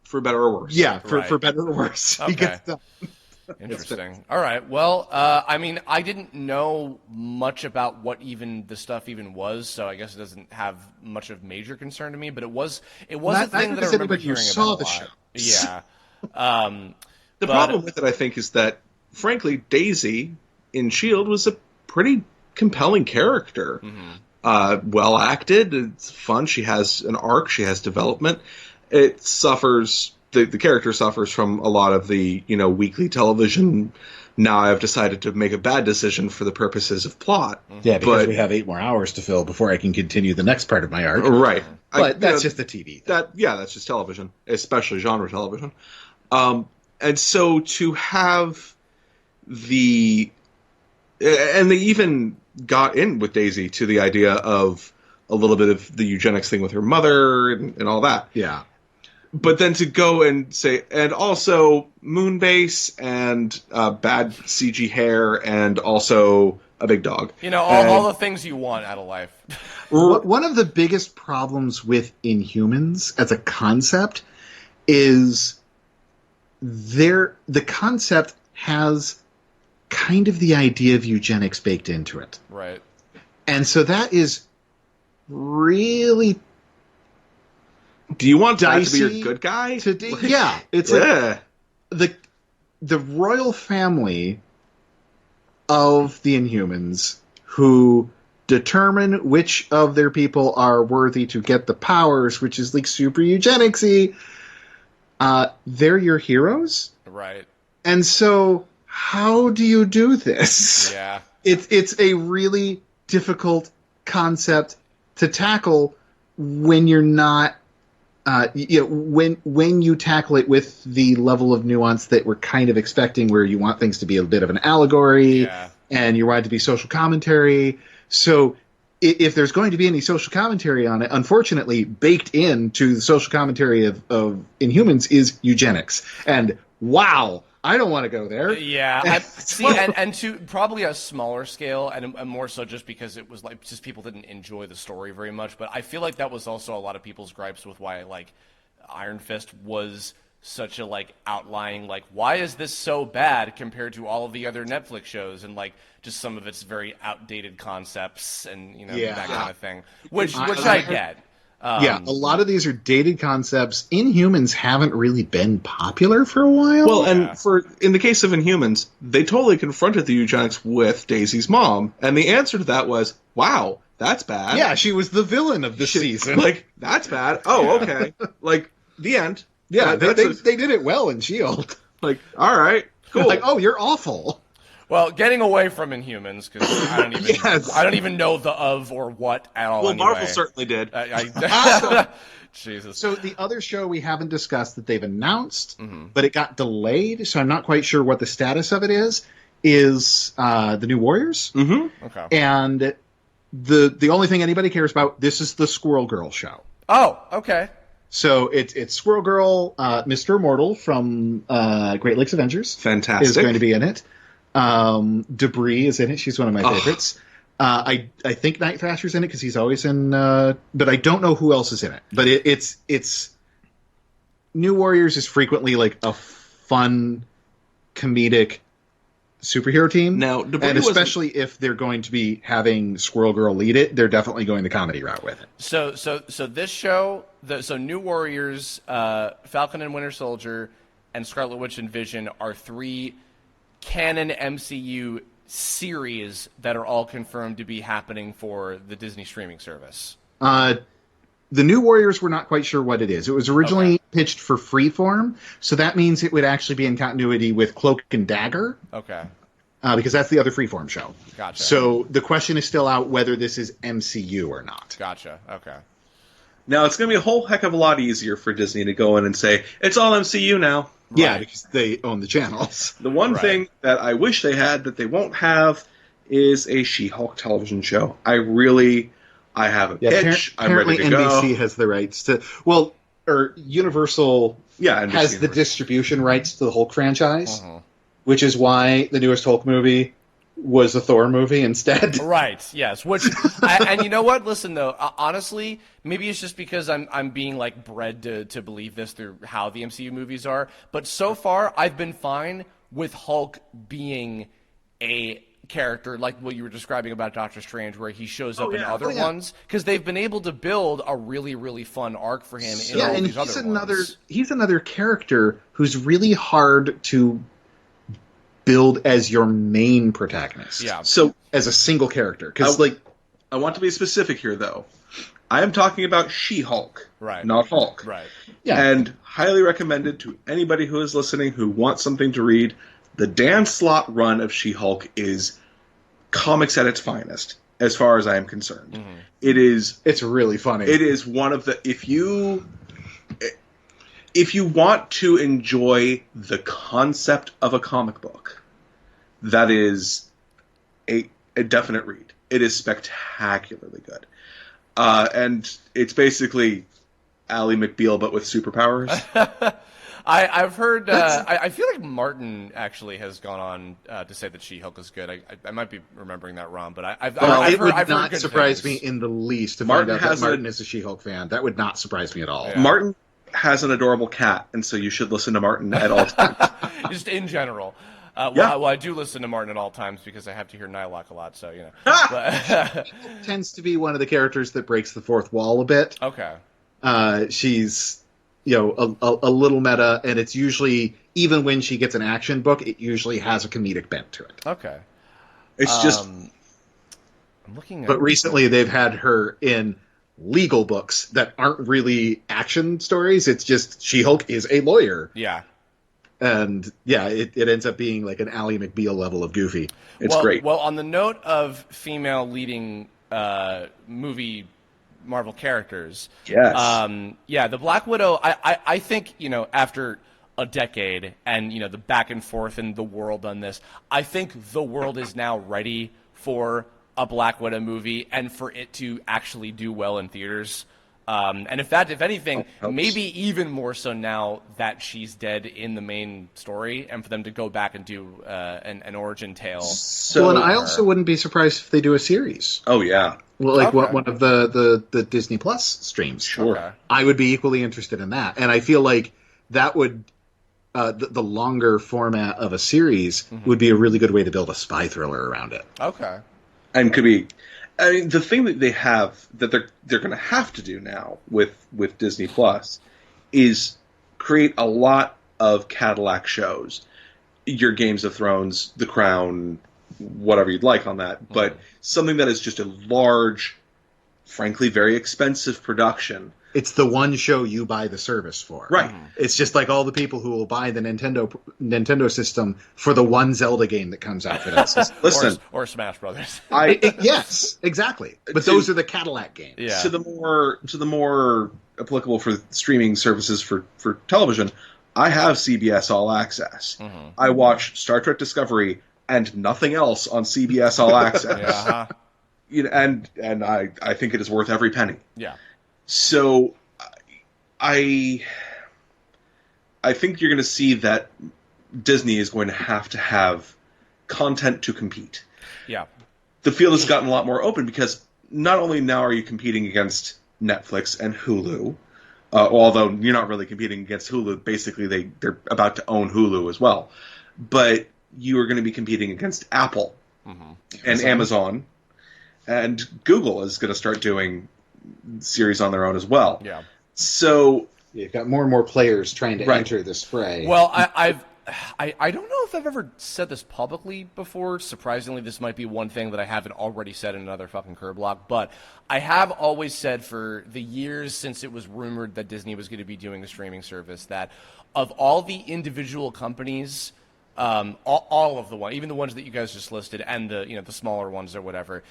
For better or worse. Yeah, Right. for better or worse. Okay. He gets done. Interesting. All right. Well, I mean, I didn't know much about what even the stuff even was, so I guess it doesn't have much of major concern to me. But it was a thing that I remember hearing saw about the a show. lot. Yeah. The problem with it, I think, is that, frankly, Daisy in S.H.I.E.L.D. was a pretty compelling character. Mm-hmm. Well acted, it's fun, she has an arc, she has development. It suffers... The character suffers from a lot of the, weekly television. Now I've decided to make a bad decision for the purposes of plot. Yeah, because we have 8 more hours to fill before I can continue the next part of my arc. Right. But that's just the TV. That's just television, especially genre television. And so to have and they even got in with Daisy to the idea of a little bit of the eugenics thing with her mother and all that. Yeah. But then to go and say, and also Moonbase and bad CG hair and also a big dog. All the things you want out of life. One of the biggest problems with Inhumans as a concept is the concept has kind of the idea of eugenics baked into it. Right. And so that is really do you want that to be dicey your good guy? Yeah. It's yeah. The royal family of the Inhumans who determine which of their people are worthy to get the powers, which is like super eugenicsy, they're your heroes. Right. And so how do you do this? Yeah. It's a really difficult concept to tackle when you're not when you tackle it with the level of nuance that we're kind of expecting, where you want things to be a bit of an allegory, and you want it to be social commentary. So if there's going to be any social commentary on it, unfortunately, baked into the social commentary of Inhumans is eugenics. And wow, I don't want to go there. Yeah, and to probably a smaller scale, and more so just because it was like just people didn't enjoy the story very much. But I feel like that was also a lot of people's gripes with why Iron Fist was such a outlying why is this so bad compared to all of the other Netflix shows, and just some of its very outdated concepts and that kind of thing, which I get. A lot of these are dated concepts. Inhumans haven't really been popular for a while. Well, and in the case of Inhumans, they totally confronted the eugenics with Daisy's mom, and the answer to that was, wow, that's bad. Yeah, she was the villain of the season. That's bad. Oh, okay. The end. Yeah, they did it well in S.H.I.E.L.D. All right, cool. Oh, you're awful. Well, getting away from Inhumans, because I don't even know the of or what at all. Well, anyway. Marvel certainly did. Jesus. So the other show we haven't discussed that they've announced, but it got delayed, so I'm not quite sure what the status of it is the New Warriors. Mm-hmm. Okay. And the only thing anybody cares about, this is the Squirrel Girl show. Oh, okay. So it's Squirrel Girl, Mr. Immortal from Great Lakes Avengers. Fantastic. Is going to be in it. Debris is in it. She's one of my favorites. I think Night Thrasher's in it because he's always in, but I don't know who else is in it. But it's New Warriors is frequently a fun, comedic superhero team. Now, Debris and especially if they're going to be having Squirrel Girl lead it, they're definitely going the comedy route with it. So this show, New Warriors, Falcon and Winter Soldier, and Scarlet Witch and Vision are 3 canon MCU series that are all confirmed to be happening for the Disney streaming service. The New Warriors, we're not quite sure what it is. It was originally pitched for Freeform, so that means it would actually be in continuity with Cloak and Dagger. Okay. because that's the other Freeform show. Gotcha. So the question is still out whether this is MCU or not. Gotcha. Okay. Now, it's going to be a whole heck of a lot easier for Disney to go in and say, it's all MCU now. Yeah, Right. because they own the channels. The one Right. thing that I wish they had that they won't have is a She-Hulk television show. I have a pitch. I'm ready apparently to NBC go. has the rights to... Well, or Universal Yeah, NBC has the Universal. distribution rights to the Hulk franchise, Uh-huh. which is why the newest Hulk movie was a Thor movie instead. Right. Yes. Which, and you know what? Listen though, honestly, maybe it's just because I'm being like bred to believe this through how the MCU movies are. But so far, I've been fine with Hulk being a character like what you were describing about Doctor Strange, where he shows up in yeah. other ones, because they've been able to build a really, really fun arc for him in all and these other ones. he's another character who's really hard to build as your main protagonist. Yeah. So As a single character. Because, I want to be specific here, though. I am talking about She-Hulk, Right. not Hulk. Right. yeah. And highly recommended to anybody who is listening who wants something to read. The Dan Slott run of She-Hulk is comics at its finest, as far as I am concerned. Mm-hmm. It is It's really funny. It is one of the if you want to enjoy the concept of a comic book, that is a definite read. It is spectacularly good, and it's basically Ally McBeal but with superpowers. I've heard. I feel like Martin actually has gone on to say that She-Hulk is good. I might be remembering that wrong, but I've it heard, would I've heard not good surprise things. me in the least to Martin find out that has Martin is a She-Hulk fan. That would not surprise me at all. Yeah. Martin has an adorable cat, and so you should listen to Martin at all times. Just in general. Yeah. Well, I do listen to Martin at all times because I have to hear Nylock a lot. So you know. But, Tends to be one of the characters that breaks the fourth wall a bit. okay. She's a little meta, and it's usually, even when she gets an action book, it usually has a comedic bent to it. Okay. It's just I'm looking at. But recently they've had her in legal books that aren't really action stories. It's just She-Hulk is a lawyer. Yeah. And yeah, it ends up being like an Ally McBeal level of goofy. it's well, great. Well, on the note of female leading movie Marvel characters, Yes. yeah, the Black Widow. I think after a decade and the back and forth in the world on this, I think the world is now ready for a Black Widow movie and for it to actually do well in theaters. And if anything, helps. maybe even more so now that she's dead in the main story, and for them to go back and do an origin tale. So, Well, and I also wouldn't be surprised if they do a series. oh yeah, Well, like Okay. one of the Disney Plus streams. sure. Okay. I would be equally interested in that. And I feel like that would, the longer format of a series would be a really good way to build a spy thriller around it. Okay. And could be. I mean, the thing that they have that they're going to have to do now with Disney Plus is create a lot of Cadillac shows. Your Games of Thrones, The Crown, whatever you'd like on that, but something that is just a large, frankly, very expensive production. It's the one show you buy the service for. Right. It's just like all the people who will buy the Nintendo system for the one Zelda game that comes out for that system. Listen, Or Smash Brothers. Yes, exactly. But To- those are the Cadillac games. Yeah. to the more applicable for streaming services for television, I have CBS All Access. I watch Star Trek Discovery and nothing else on CBS All Access. Yeah. And I think it is worth every penny. Yeah. So I think you're going to see that Disney is going to have content to compete. Yeah. The field has gotten a lot more open because not only now are you competing against Netflix and Hulu, although you're not really competing against Hulu. Basically, they're about to own Hulu as well. But you are going to be competing against Apple and Amazon, and Google is going to start doing series on their own as well. Yeah. So You've got more and more players trying to Right. enter this fray. Well, I don't know if I've ever said this publicly before. Surprisingly, this might be one thing that I haven't already said in another fucking Kirblog. But I have always said for the years since it was rumored that Disney was going to be doing a streaming service that of all the individual companies all of the ones, even the ones that you guys just listed, and the smaller ones or whatever.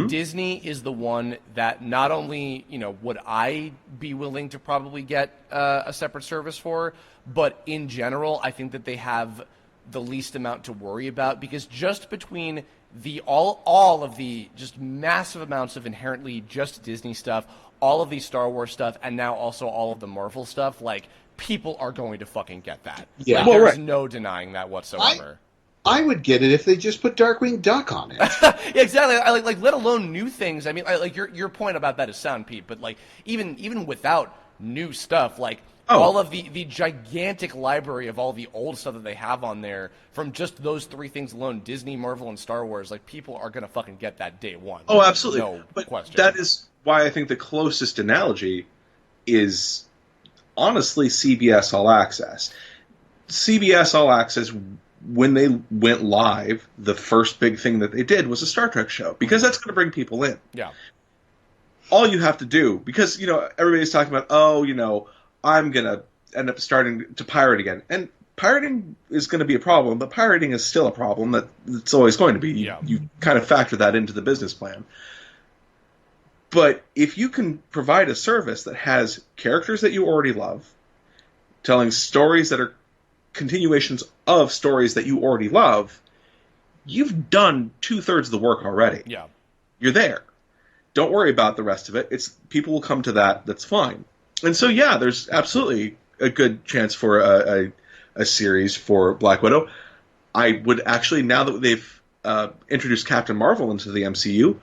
Disney is the one that not only would I be willing to probably get a separate service for, but in general, I think that they have the least amount to worry about, because just between all of the just massive amounts of inherently just Disney stuff, all of the Star Wars stuff, and now also all of the Marvel stuff, like, people are going to fucking get that. Yeah. Like, Well, there's right. no denying that whatsoever. I would get it if they just put Darkwing Duck on it. Yeah, exactly. I like let alone new things. I mean, like your point about that is sound, Pete. But like even without new stuff, like all of the gigantic library of all the old stuff that they have on there from just those three things alone, Disney, Marvel, and Star Wars, like, people are gonna fucking get that day one. Oh, absolutely. No but question. That is why I think the closest analogy is honestly CBS All Access. CBS All Access, when they went live, the first big thing that they did was a Star Trek show, because that's going to bring people in. Yeah. All you have to do, because everybody's talking about, I'm going to end up starting to pirate again. And pirating is going to be a problem, but pirating is still a problem that's always going to be. Yeah. You kind of factor that into the business plan. But if you can provide a service that has characters that you already love, telling stories that are continuations of stories that you already love, you've done 2/3 of the work already. Yeah. You're there. Don't worry about the rest of it. People will come to that. That's fine. And so, yeah, there's absolutely a good chance for a series for Black Widow. I would actually, now that they've introduced Captain Marvel into the MCU,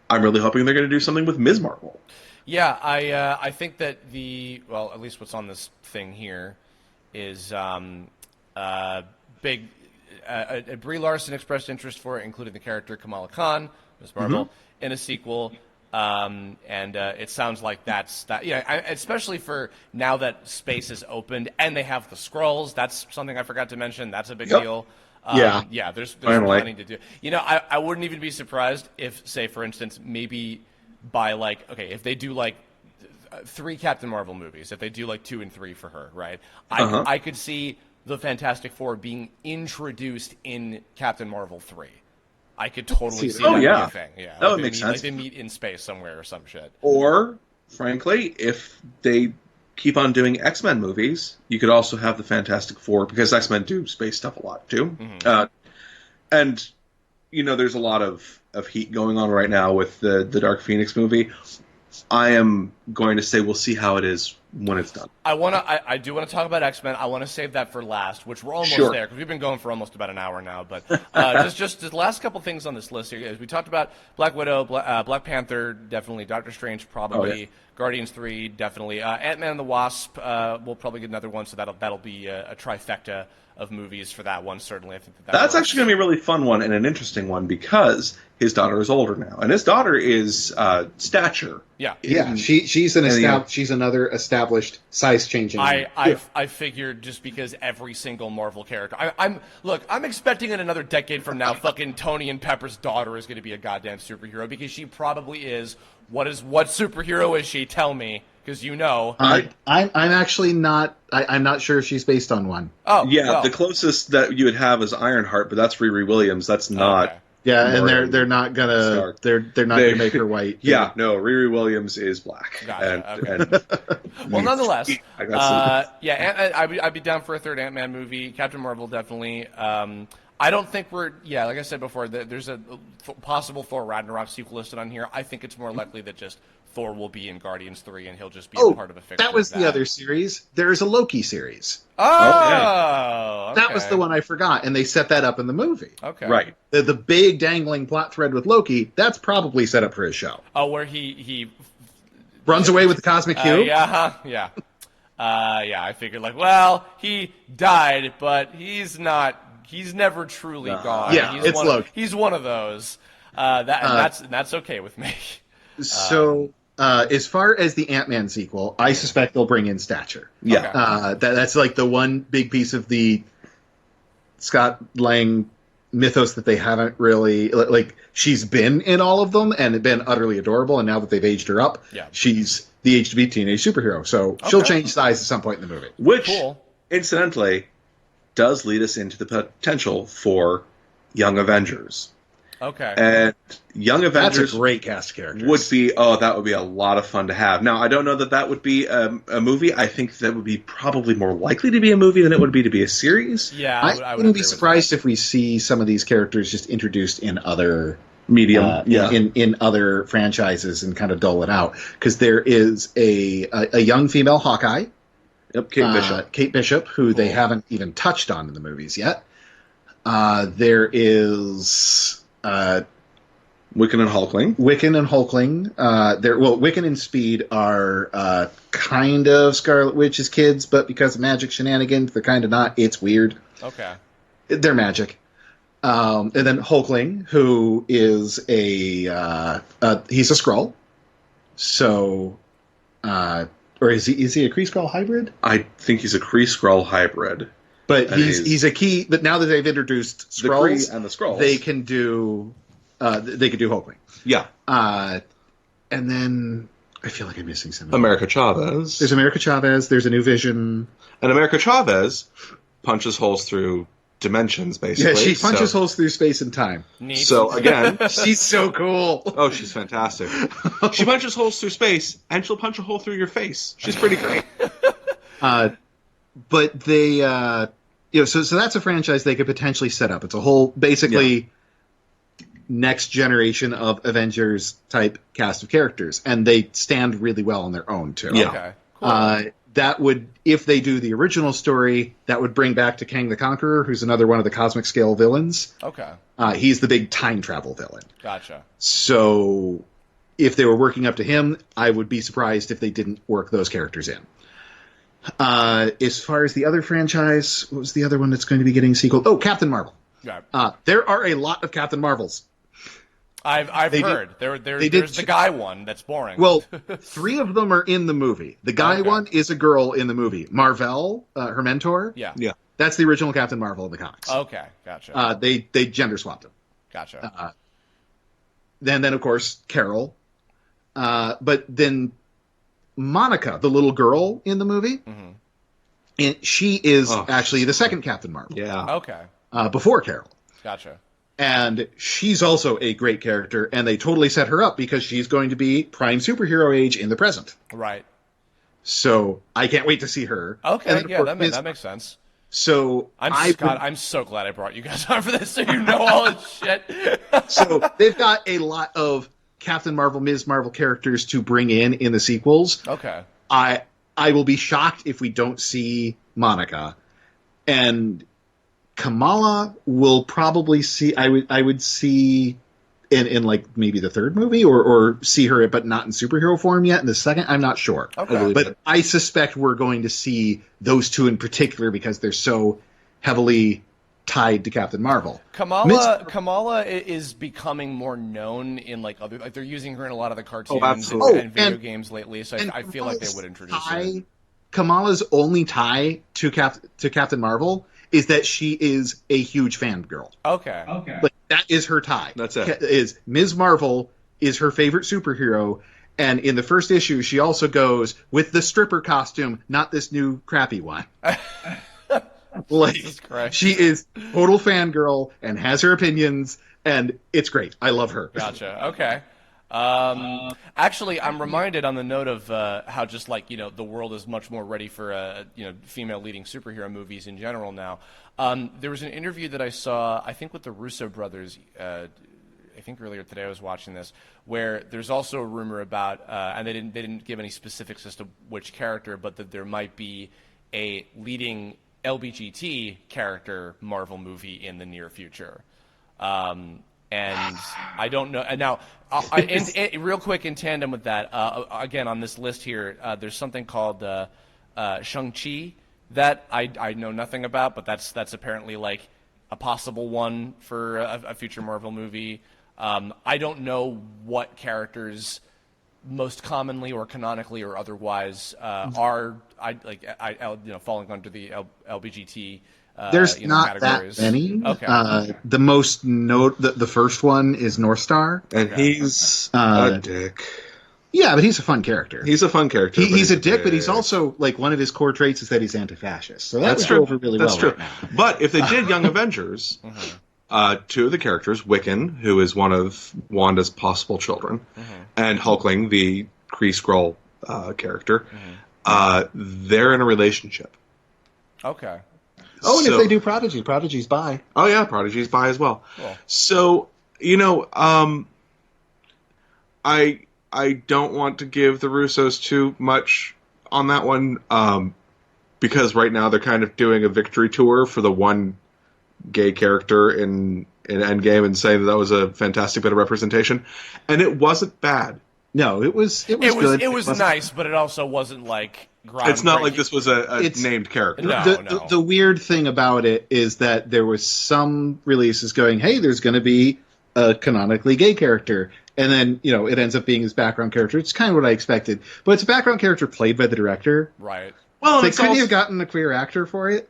I'm really hoping they're going to do something with Ms. Marvel. Yeah, I think that at least what's on this thing here is Brie Larson expressed interest for it, including the character Kamala Khan, Ms. Marvel, in a sequel. And it sounds like that's that. Yeah, especially for now that space is opened and they have the Skrulls. That's something I forgot to mention. That's a big deal. Yeah. There's Finally. plenty to do. I wouldn't even be surprised if, say, for instance, maybe by if they do 3 Captain Marvel movies, if they do 2 and 3 for her, right? I could see the Fantastic Four being introduced in Captain Marvel 3. I could totally see that being a thing. Yeah, that would make sense. They meet in space somewhere or some shit. Or, frankly, if they keep on doing X-Men movies, you could also have the Fantastic Four, because X-Men do space stuff a lot, too. And, there's a lot of heat going on right now with the Dark Phoenix movie. I am going to say we'll see how it is when it's done. I do want to talk about X-Men. I want to save that for last, which we're almost there, because we've been going for almost about an hour now. But just the last couple things on this list here is we talked about Black Widow, Black Panther, definitely, Doctor Strange, probably, Guardians 3, definitely, Ant-Man and the Wasp. We'll probably get another one, so that'll be a trifecta of movies for that one. Certainly, I think that's actually going to be a really fun one and an interesting one, because his daughter is older now, and his daughter is Stature. Yeah, she's another established size changing. I figured, just because every single Marvel character, I'm expecting in another decade from now, fucking Tony and Pepper's daughter is going to be a goddamn superhero, because she probably is. What superhero is she? Tell me, because I'm actually not. I'm not sure if she's based on one. Oh, yeah, well. the closest that you would have is Ironheart, but that's Riri Williams. That's not. Okay. Yeah, and they're not gonna gonna make her white. Yeah, no, Riri Williams is black. Gotcha, well, nonetheless, I'd be down for a third Ant-Man movie. Captain Marvel, definitely. I don't think like I said before, there's a possible Thor Ragnarok sequel listed on here. I think it's more likely that just Thor will be in Guardians 3 and he'll just be a part of a fiction. That was the other series. There's a Loki series. Oh, okay. That was the one I forgot, and they set that up in the movie. Okay. Right. The big dangling plot thread with Loki, that's probably set up for his show. Oh, where he runs away with the cosmic cube? Yeah. I figured, he died, but he's never truly gone. Yeah, it's Loki. He's one of those. That's okay with me. So, as far as the Ant-Man sequel, I suspect they'll bring in Stature. Yeah. Okay. That's the one big piece of the Scott Lang mythos that they haven't really... she's been in all of them and been utterly adorable, and now that they've aged her up, she's the age-to-be teenage superhero. So she'll change size at some point in the movie. Which, incidentally, does lead us into the potential for Young Avengers. Okay. And Young Avengers That's a great cast of characters. that would be a lot of fun to have. Now, I don't know that would be a movie. I think that would be probably more likely to be a movie than it would be to be a series. Yeah, I would wouldn't be agree with surprised if we see some of these characters just introduced in other Medium, in other franchises and kind of dull it out. Because there is a young female Hawkeye, Yep, Kate Bishop. who they haven't even touched on in the movies yet. There is Wiccan and Hulkling. Wiccan and Speed are kind of Scarlet Witch's kids, but because of magic shenanigans, they're kind of not. It's weird. Okay. They're magic. And then Hulkling, who is he's a Skrull. So, or is he a Kree Skrull hybrid? I think he's a Kree-Skrull hybrid. But he's a key. But now that they've introduced The Skrulls, Kree and the Skrulls, they can do Hulkling. Yeah. And then I feel like I'm missing something. America Chavez. There's America Chavez. There's a New Vision. And America Chavez punches holes through dimensions, basically. Yeah, she punches holes through space and time. Neat. So, again... She's so cool. Oh, she's fantastic. She punches holes through space, and she'll punch a hole through your face. She's pretty great. But they... so that's a franchise they could potentially set up. It's a whole, basically... next generation of Avengers type cast of characters, and they stand really well on their own too. Yeah. Okay. Cool. That would, if they do the original story, that would bring back to Kang the Conqueror, who's another one of the cosmic scale villains. Okay. He's the big time travel villain. Gotcha. So if they were working up to him, I would be surprised if they didn't work those characters in. As far as the other franchise, what was the other one that's going to be getting a sequel? Oh, Captain Marvel. Yeah. There are a lot of Captain Marvels. I've heard. There's the guy one that's boring. Well, 3 of them are in the movie. The guy one is a girl in the movie. Marvel, her mentor. Yeah. That's the original Captain Marvel in the comics. Okay, gotcha. They gender swapped him. Gotcha. Then of course Carol, but then Monica, the little girl in the movie, and she is actually the second Captain Marvel. Yeah. Okay. Before Carol. Gotcha. And she's also a great character, and they totally set her up because she's going to be prime superhero age in the present. Right. So I can't wait to see her. Okay, yeah, that makes sense. So I'm so glad I brought you guys on for this, so you know all this shit. So they've got a lot of Captain Marvel, Ms. Marvel characters to bring in the sequels. Okay. I will be shocked if we don't see Monica, and Kamala will probably see. I would see in like maybe the third movie, or see her, but not in superhero form yet. In the second, I'm not sure. Okay. But I suspect we're going to see those 2 in particular because they're so heavily tied to Captain Marvel. Kamala is becoming more known in like other, like they're using her in a lot of the cartoons and video games lately. So I feel like they would introduce her. Kamala's only tie to Captain Marvel is that she is a huge fangirl. Okay. Like, that is her tie. That's it. Is Ms. Marvel is her favorite superhero, and in the first issue, she also goes with the stripper costume, not this new crappy one. Like, she is total fangirl and has her opinions, and it's great. I love her. Gotcha. Okay. Actually, I'm reminded on the note of how just like the world is much more ready for female leading superhero movies in general now. There was an interview that I saw, I think with the Russo brothers. I think earlier today I was watching this, where there's also a rumor about, and they didn't give any specifics as to which character, but that there might be a leading LBGT character Marvel movie in the near future. And I don't know. And now, real quick, in tandem with that, again on this list here, there's something called Shang-Chi that I know nothing about, but that's apparently like a possible one for a future Marvel movie. I don't know what characters most commonly or canonically or otherwise are falling under the LBGT. There's not categories. That many. Okay. The most the first one is North Star, and he's a dick. Yeah, but he's a fun character. He's a fun character. He's a dick, but he's also, like, one of his core traits is that he's anti-fascist. So That's would true. go over really That's well true. right now. But if they did Young Avengers, two of the characters, Wiccan, who is one of Wanda's possible children, and Hulkling, the Kree Skrull character, they're in a relationship. Okay. Oh, and if they do Prodigy, Prodigy's bi. Oh yeah, Prodigy's bi as well. Cool. So, you know, I don't want to give the Russos too much on that one, because right now they're kind of doing a victory tour for the one gay character in Endgame and saying that was a fantastic bit of representation, and it wasn't bad. No, it was good. It was nice, but it also wasn't like groundbreaking. It's not like this was a named character. No. The weird thing about it is that there was some releases going, hey, there's going to be a canonically gay character. And then, you know, it ends up being his background character. It's kind of what I expected. But it's a background character played by the director. Right. Well, They couldn't have gotten a queer actor for it.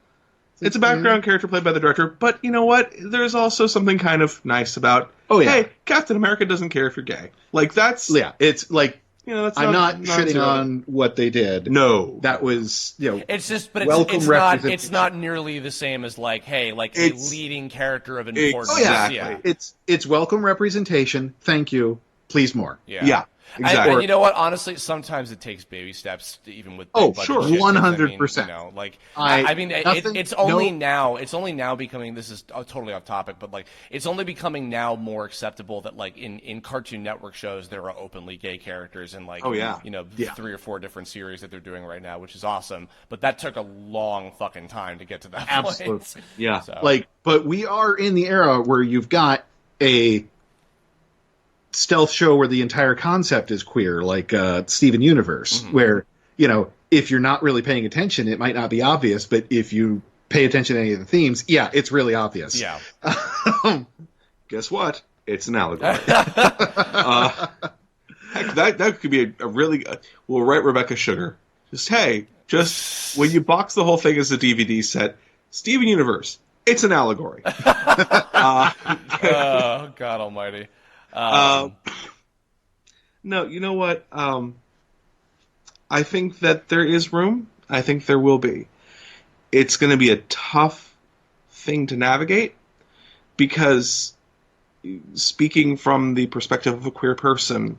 It's a background character played by the director, but you know what? There's also something kind of nice about, hey, Captain America doesn't care if you're gay. Like, that's... Yeah, it's like, you know, that's I'm not shitting on what they did. No. That was, you know, it's just, but it's not nearly the same as like, hey, like a leading character of importance. Exactly. Yeah. It's welcome representation. Thank you. Please more. Yeah. Exactly. And you know what? Honestly, sometimes it takes baby steps to, even with sure, shit, 100%. You know, like it's only now becoming. This is totally off topic, but like it's only becoming now more acceptable that like in Cartoon Network shows there are openly gay characters and like 3 or 4 different series that they're doing right now, which is awesome. But that took a long fucking time to get to that Absolutely. point. Yeah. So. But we are in the era where you've got a stealth show where the entire concept is queer, like Steven Universe, where, you know, if you're not really paying attention, it might not be obvious, but if you pay attention to any of the themes, it's really obvious. Yeah. Guess what? It's an allegory. Heck, that could be a really... we'll write Rebecca Sugar. Just when you box the whole thing as a DVD set, Steven Universe, it's an allegory. Oh, God almighty. No, you know what? I think that there is room. I think there will be. It's going to be a tough thing to navigate because, speaking from the perspective of a queer person,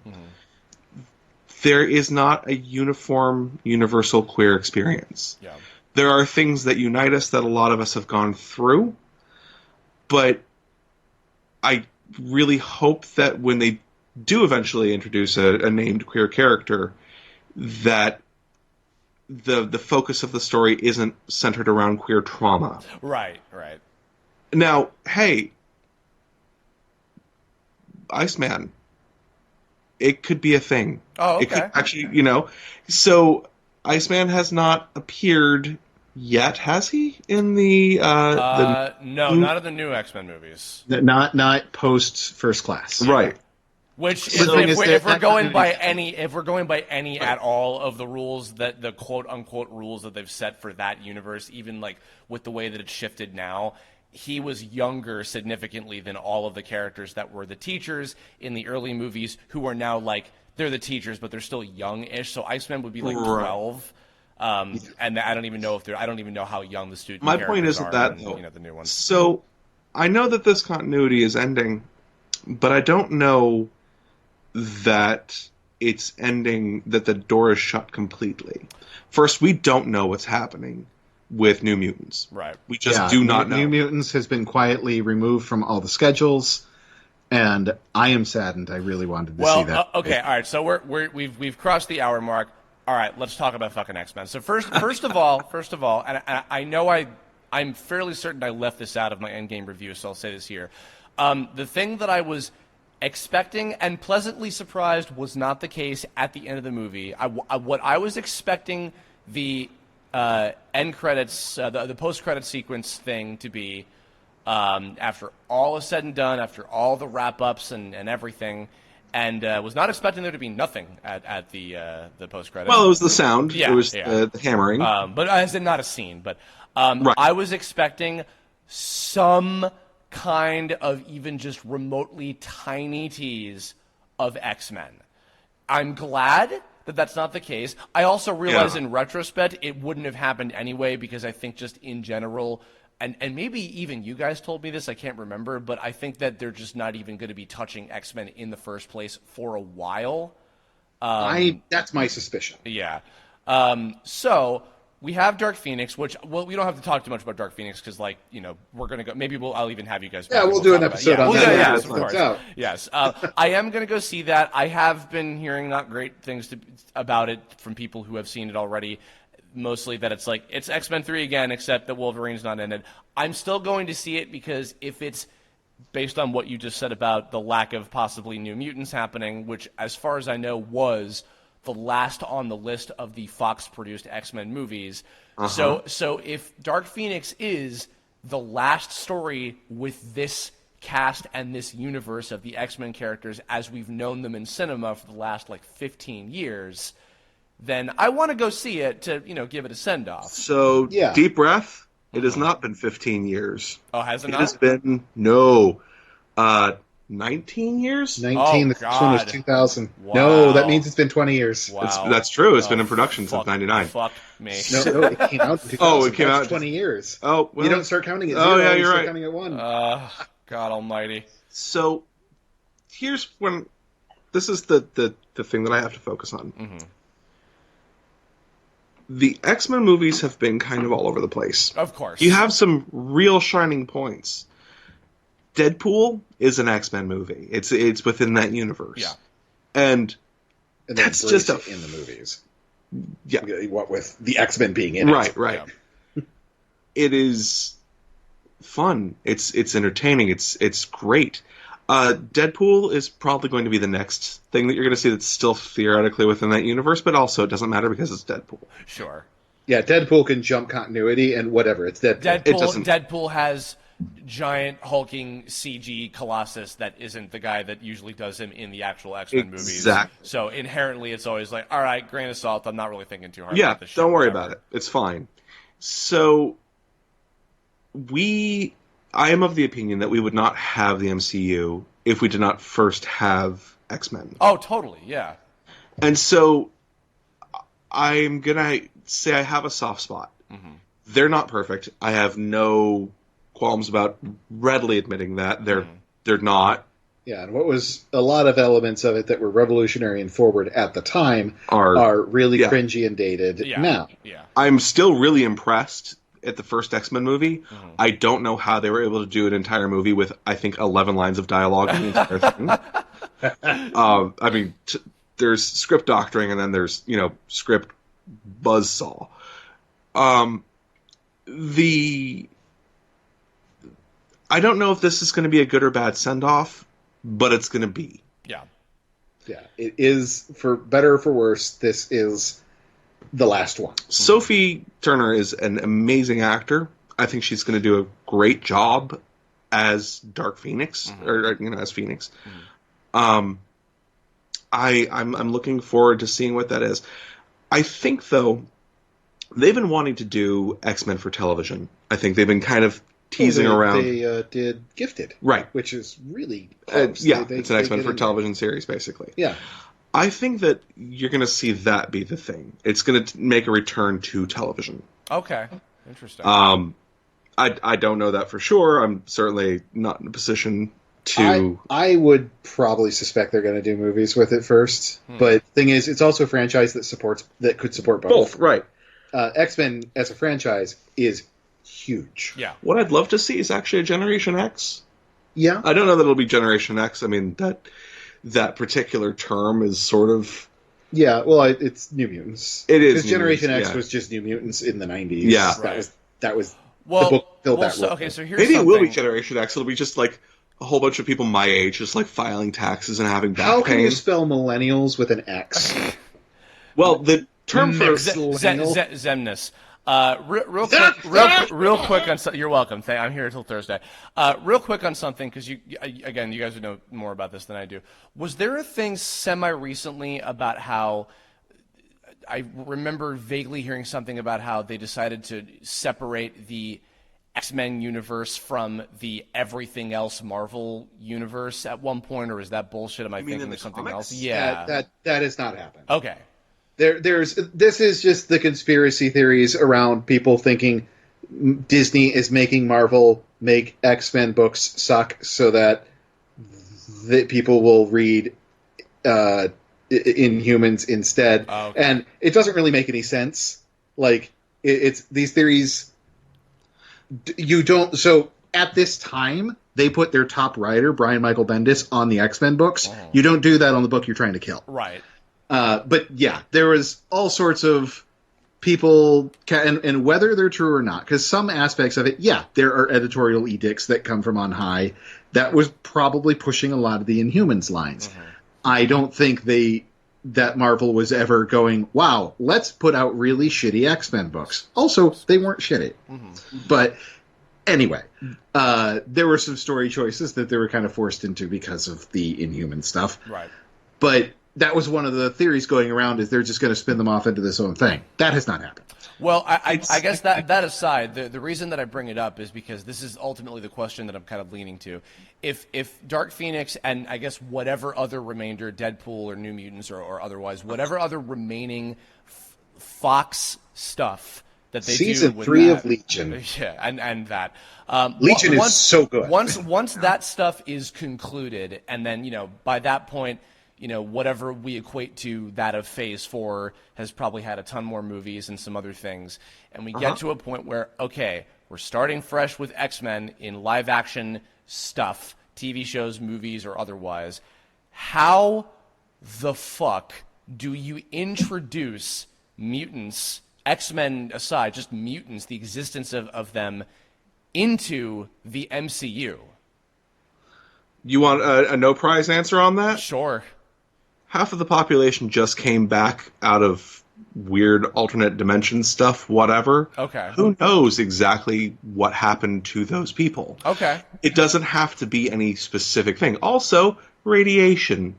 there is not a uniform, universal queer experience. Yeah. There are things that unite us that a lot of us have gone through, but I really hope that when they do eventually introduce a named queer character, that the focus of the story isn't centered around queer trauma. Right. Now, hey, Iceman, it could be a thing. Oh, okay. It could actually, you know, so Iceman has not appeared yet, has he? In no, not in the new X-Men movies. Not post First Class. Right. Which, So if we're going by any at all of the rules that the quote unquote rules that they've set for that universe, even like with the way that it's shifted now, he was younger significantly than all of the characters that were the teachers in the early movies, who are now like they're the teachers, but they're still young-ish. So Iceman would be like 12. And I don't even know how young the student. My point isn't are that and, though. You know, the new ones. So I know that this continuity is ending, but I don't know that it's ending, that the door is shut completely. First, we don't know what's happening with New Mutants. Right. We just do not know. New Mutants has been quietly removed from all the schedules, and I am saddened. I really wanted to see that. Okay, all right. So we've crossed the hour mark. All right, let's talk about fucking X-Men. So first of all, and I know I'm fairly certain I left this out of my Endgame review, so I'll say this here. The thing that I was expecting and pleasantly surprised was not the case at the end of the movie. What I was expecting the end credits, the post-credit sequence thing to be, after all is said and done, after all the wrap-ups and everything, and was not expecting there to be nothing at the post-credits. Well, it was the sound. Yeah, it was the hammering. But as in not a scene. But Right. I was expecting some kind of even just remotely tiny tease of X-Men. I'm glad that that's not the case. I also realize in retrospect it wouldn't have happened anyway, because I think just in general, and maybe even you guys told me this, I can't remember, but I think that they're just not even going to be touching X-Men in the first place for a while. That's my suspicion. Yeah. So we have Dark Phoenix, which, well, we don't have to talk too much about Dark Phoenix because, like, you know, we're going to go. Maybe I'll even have you guys back. Yeah, we'll do an episode on that. Yeah, Yes, of course. Yes. I am going to go see that. I have been hearing not great things about it from people who have seen it already. Mostly that it's like, it's X-Men 3 again, except that Wolverine's not in it. I'm still going to see it because if it's based on what you just said about the lack of possibly New Mutants happening, which, as far as I know, was the last on the list of the Fox-produced X-Men movies. So if Dark Phoenix is the last story with this cast and this universe of the X-Men characters as we've known them in cinema for the last, 15 years, then I want to go see it to, give it a send-off. So, deep breath. It has not been 15 years. Oh, has it not? It has been, 19 years? 19, the first one was 2000. Wow. No, that means it's been 20 years. Wow. That's true. It's been in production since 99. Fuck me. No, it came out in 2000. Oh, it came out 20 years. Oh, well, you don't start counting at 0. Yeah, you you're start right. counting at 1. God almighty. So, here's when... This is the thing that I have to focus on. Mm-hmm. The X-Men movies have been kind of all over the place. Of course. You have some real shining points. Deadpool is an X-Men movie. It's within that universe. Yeah. And that's just in the movies. Yeah. What with the X-Men being in it. Right. Yeah. It is fun. It's entertaining. It's great. Deadpool is probably going to be the next thing that you're going to see that's still theoretically within that universe, but also it doesn't matter because it's Deadpool. Sure. Yeah, Deadpool can jump continuity and whatever. It's Deadpool. Deadpool has giant hulking CG Colossus that isn't the guy that usually does him in the actual X-Men movies. So inherently it's always like, all right, grain of salt, I'm not really thinking too hard about this shit. Don't worry about it. It's fine. So I am of the opinion that we would not have the MCU if we did not first have X-Men. Oh, totally, yeah. And so I'm going to say I have a soft spot. Mm-hmm. They're not perfect. I have no qualms about readily admitting that. They're not. Yeah, and what was a lot of elements of it that were revolutionary and forward at the time are really cringy and dated now. Yeah. I'm still really impressed at the first X-Men movie. Mm-hmm. I don't know how they were able to do an entire movie with, I think, 11 lines of dialogue in the entire thing. There's script doctoring and then there's, script buzzsaw. I don't know if this is going to be a good or bad send-off, but it's going to be. Yeah. Yeah, it is, for better or for worse, this is the last one. Sophie Turner is an amazing actor. I think she's going to do a great job as Dark Phoenix, or as Phoenix. Mm-hmm. I'm looking forward to seeing what that is. I think, though, they've been wanting to do X-Men for television. I think they've been kind of teasing around. They did Gifted, right? Which is really close. It's an X-Men for television series, basically. Yeah. I think that you're going to see that be the thing. It's going to make a return to television. Okay. Interesting. I don't know that for sure. I'm certainly not in a position to... I would probably suspect they're going to do movies with it first. But the thing is, it's also a franchise that could support both. Right. X-Men as a franchise is huge. Yeah. What I'd love to see is actually a Generation X. Yeah. I don't know that it'll be Generation X. I mean, that particular term is sort of... Yeah, well, it's New Mutants. It is because Generation X was just New Mutants in the 90s. Yeah. That was well, the book filled that role. Okay, so here's maybe something. It will be Generation X. It'll be just like a whole bunch of people my age just like filing taxes and having back pain. How can you spell millennials with an X? Well, the term for Zemnis. Real quick on something. You're welcome. I'm here until Thursday. Real quick on something, because you guys would know more about this than I do. Was there a thing semi-recently about how I remember vaguely hearing something about how they decided to separate the X-Men universe from the everything else Marvel universe at one point, or is that bullshit? Am I thinking of something else? Yeah. That has not happened. Okay. This is just the conspiracy theories around people thinking Disney is making Marvel make X-Men books suck so that people will read Inhumans instead. Oh, okay. And it doesn't really make any sense. Like, it's these theories. You don't. So at this time, they put their top writer, Brian Michael Bendis, on the X-Men books. Oh. You don't do that on the book you're trying to kill. Right. But yeah, there was all sorts of people, and whether they're true or not, because some aspects of it, yeah, there are editorial edicts that come from on high that was probably pushing a lot of the Inhumans lines. Mm-hmm. I don't think that Marvel was ever going, wow, let's put out really shitty X-Men books. Also, they weren't shitty. Mm-hmm. But anyway, there were some story choices that they were kind of forced into because of the Inhuman stuff. Right. But that was one of the theories going around, is they're just going to spin them off into this own thing. That has not happened. Well, I guess that aside, the reason that I bring it up is because this is ultimately the question that I'm kind of leaning to. If Dark Phoenix and I guess whatever other remainder, Deadpool or New Mutants or otherwise, whatever other remaining Fox stuff that they Season do with 3 that, of Legion. Yeah, and that. Legion is so good. Once that stuff is concluded, and then, by that point, whatever we equate to that of Phase 4 has probably had a ton more movies and some other things. And we get to a point where, okay, we're starting fresh with X-Men in live-action stuff, TV shows, movies, or otherwise. How the fuck do you introduce mutants, X-Men aside, just mutants, the existence of them, into the MCU? You want a no-prize answer on that? Sure. Half of the population just came back out of weird alternate dimension stuff, whatever. Okay. Who knows exactly what happened to those people? Okay. It doesn't have to be any specific thing. Also, radiation.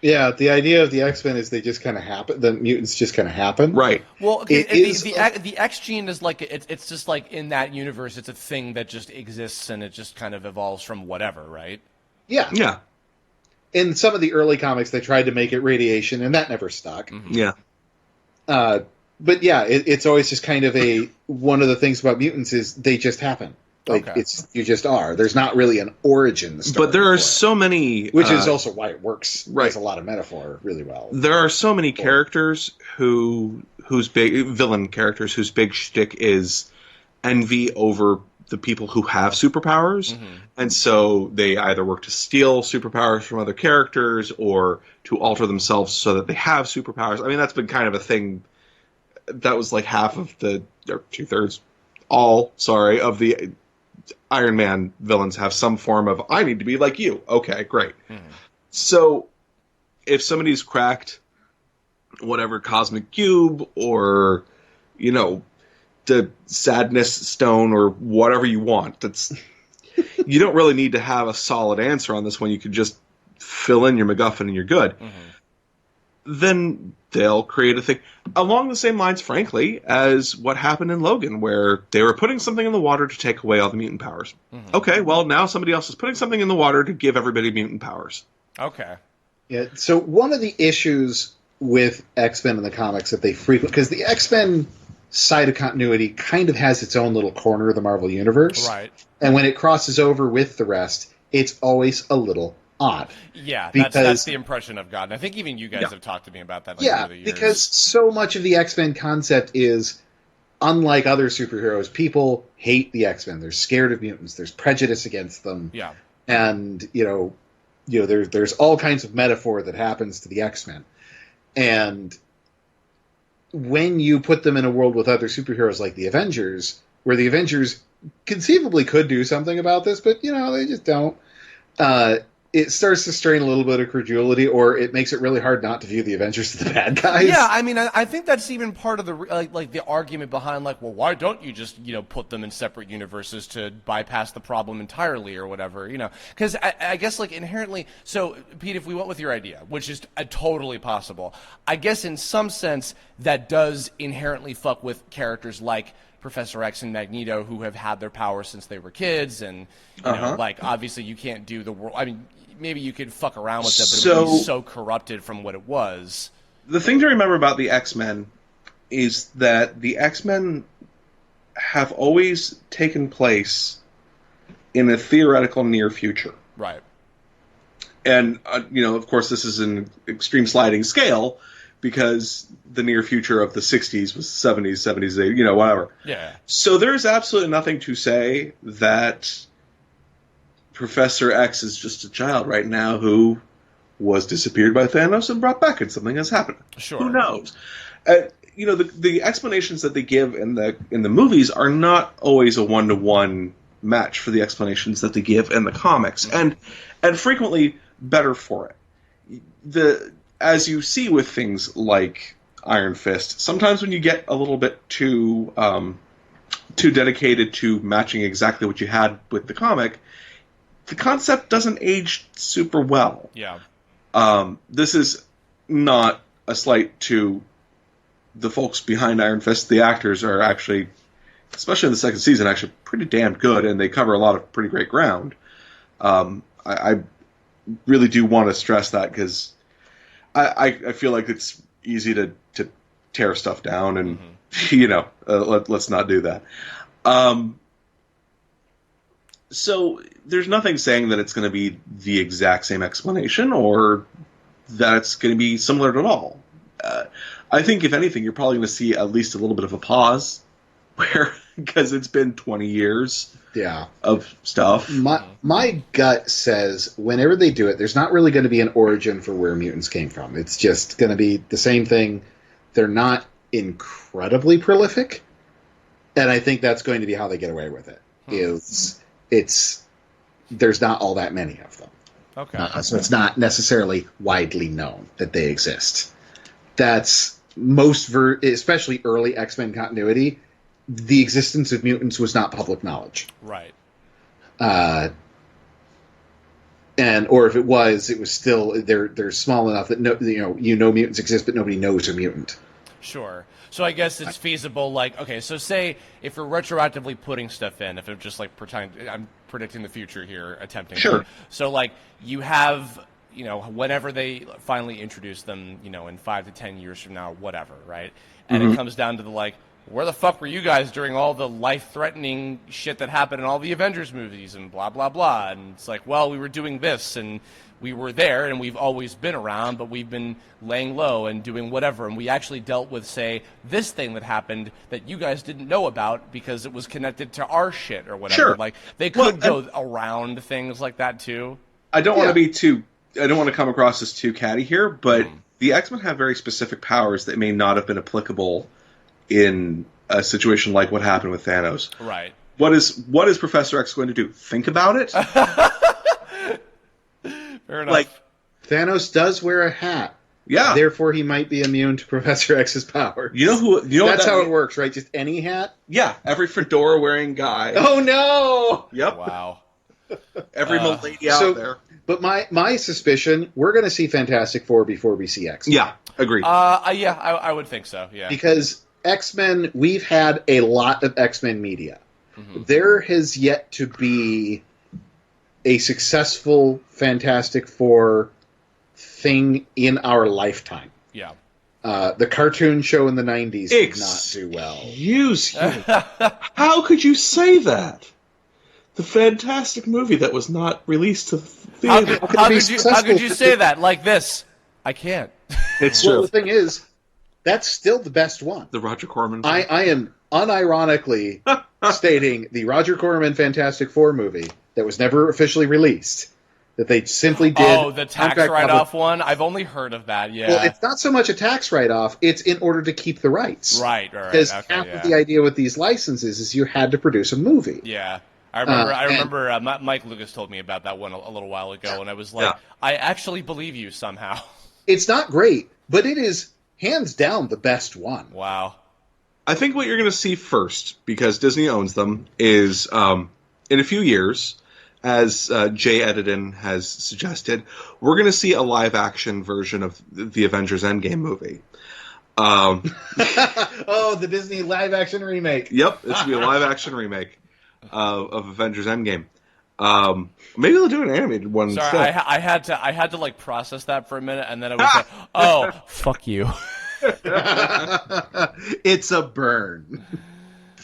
Yeah, the idea of the X-Men is they just kind of happen. The mutants just kind of happen. Right. Well, the X gene is like it's just like in that universe, it's a thing that just exists and it just kind of evolves from whatever, right? Yeah. Yeah. In some of the early comics, they tried to make it radiation, and that never stuck. Mm-hmm. Yeah. But yeah, it's always just kind of one of the things about mutants is they just happen. Like, Okay. you just are. There's not really an origin story. But there are for it, so many... which is also why it works. Right. There's a lot of metaphor really well. There are so many characters whose big... villain characters whose big shtick is envy over the people who have superpowers. Mm-hmm. And so they either work to steal superpowers from other characters or to alter themselves so that they have superpowers. I mean, that's been kind of a thing. That was like half of or 2/3, of the Iron Man villains have some form of, I need to be like you. Okay, great. Mm-hmm. So if somebody's cracked whatever cosmic cube or, the sadness stone or whatever you want, you don't really need to have a solid answer on this one. You could just fill in your MacGuffin and you're good. Mm-hmm. Then they'll create a thing along the same lines, frankly, as what happened in Logan, where they were putting something in the water to take away all the mutant powers. Mm-hmm. Okay, well, now somebody else is putting something in the water to give everybody mutant powers. Okay. Yeah. So one of the issues with X-Men in the comics that they because the X-Men side of continuity kind of has its own little corner of the Marvel Universe. Right. And when it crosses over with the rest, it's always a little odd. Yeah, because, that's the impression I've gotten. I think even you guys have talked to me about that over the years. Because so much of the X-Men concept is, unlike other superheroes, people hate the X-Men. They're scared of mutants. There's prejudice against them. Yeah. And, there's all kinds of metaphor that happens to the X-Men. And when you put them in a world with other superheroes like the Avengers, where the Avengers conceivably could do something about this, but, they just don't, it starts to strain a little bit of credulity, or it makes it really hard not to view the Avengers as the bad guys. Yeah, I mean, I think that's even part of the like the argument behind, like, well, why don't you just put them in separate universes to bypass the problem entirely or whatever, Because I guess like inherently. So Pete, if we went with your idea, which is totally possible, I guess in some sense that does inherently fuck with characters like Professor X and Magneto who have had their powers since they were kids, and you know, like obviously you can't do the world. I mean, maybe you could fuck around with it, but it would be so corrupted from what it was. The thing to remember about the X-Men is that the X-Men have always taken place in a theoretical near future. Right. And, you know, of course, this is an extreme sliding scale because the near future of the 60s was 70s, 80s, you know, whatever. Yeah. So there's absolutely nothing to say that Professor X is just a child right now who was disappeared by Thanos and brought back, and something has happened. Sure. Who knows? You know, the explanations that they give in the movies are not always a one-to-one match for the explanations that they give in the comics, and frequently better for it. As you see with things like Iron Fist, sometimes when you get a little bit too dedicated to matching exactly what you had with the comic, the concept doesn't age super well. Yeah. This is not a slight to the folks behind Iron Fist. The actors are actually, especially in the second season, actually pretty damn good, and they cover a lot of pretty great ground. I really do want to stress that because I feel like it's easy to tear stuff down, and you know, let's not do that. So there's nothing saying that it's going to be the exact same explanation or that it's going to be similar at all. I think, if anything, you're probably going to see at least a little bit of a pause, because it's been 20 years of stuff. My gut says whenever they do it, there's not really going to be an origin for where mutants came from. It's just going to be the same thing. They're not incredibly prolific, and I think that's going to be how they get away with it. There's not all that many of them. Okay. So it's not necessarily widely known that they exist. That's especially early X-Men continuity. The existence of mutants was not public knowledge. Right. Or if it was still they're small enough that mutants exist, but nobody knows a mutant. Sure. So I guess it's feasible, like, okay, so say if you're retroactively putting stuff in, if it's just like I'm predicting the future here, attempting. Sure. So, like, you have, you know, whenever they finally introduce them, you know, in 5 to 10 years from now, whatever, right? And it comes down to the, like, where the fuck were you guys during all the life-threatening shit that happened in all the Avengers movies and blah, blah, blah? And it's like, well, we were doing this, and we were there, and we've always been around, but we've been laying low and doing whatever, and we actually dealt with, say, this thing that happened that you guys didn't know about because it was connected to our shit or whatever. Sure. Like, they could go around things like that, too. I don't want to come across as too catty here, but the X-Men have very specific powers that may not have been applicable in a situation like what happened with Thanos. Right. What is Professor X going to do? Think about it? Fair enough. Like, Thanos does wear a hat. yeah. Therefore, he might be immune to Professor X's powers. You know That's how it works, right? Just any hat? Yeah, every fedora wearing guy. Oh, no! Yep. Wow. Every milady out there. But my suspicion, we're going to see Fantastic Four before we see X-Men. Yeah, agreed. Yeah, I would think so, yeah. Because X-Men, we've had a lot of X-Men media. There has yet to be a successful Fantastic Four thing in our lifetime. Yeah. The cartoon show in the 90s did not do well. Excuse you. How could you say that? The fantastic movie that was not released to theater. How could you say that? Like this? I can't. It's Well, true. the thing is, that's still the best one. The Roger Corman. I am unironically stating the Roger Corman Fantastic Four movie that was never officially released. That they simply did. Oh, the tax write-off one? I've only heard of that, yeah. Well, it's not so much a tax write-off, it's in order to keep the rights. Right. Because Okay, half yeah. of the idea with these licenses is you had to produce a movie. Yeah. I remember Mike Lucas told me about that one a little while ago, and I was like, I actually believe you somehow. It's not great, but it is hands down the best one. Wow. I think what you're going to see first, because Disney owns them, is in a few years, as Jay Edidin has suggested, we're going to see a live-action version of the Avengers Endgame movie. Oh, the Disney live action remake. Yep, it's gonna be a live action remake of Avengers Endgame. Maybe they'll do an animated one Sorry, instead. I had to like process that for a minute, and then I was like, "Oh, fuck you." It's a burn.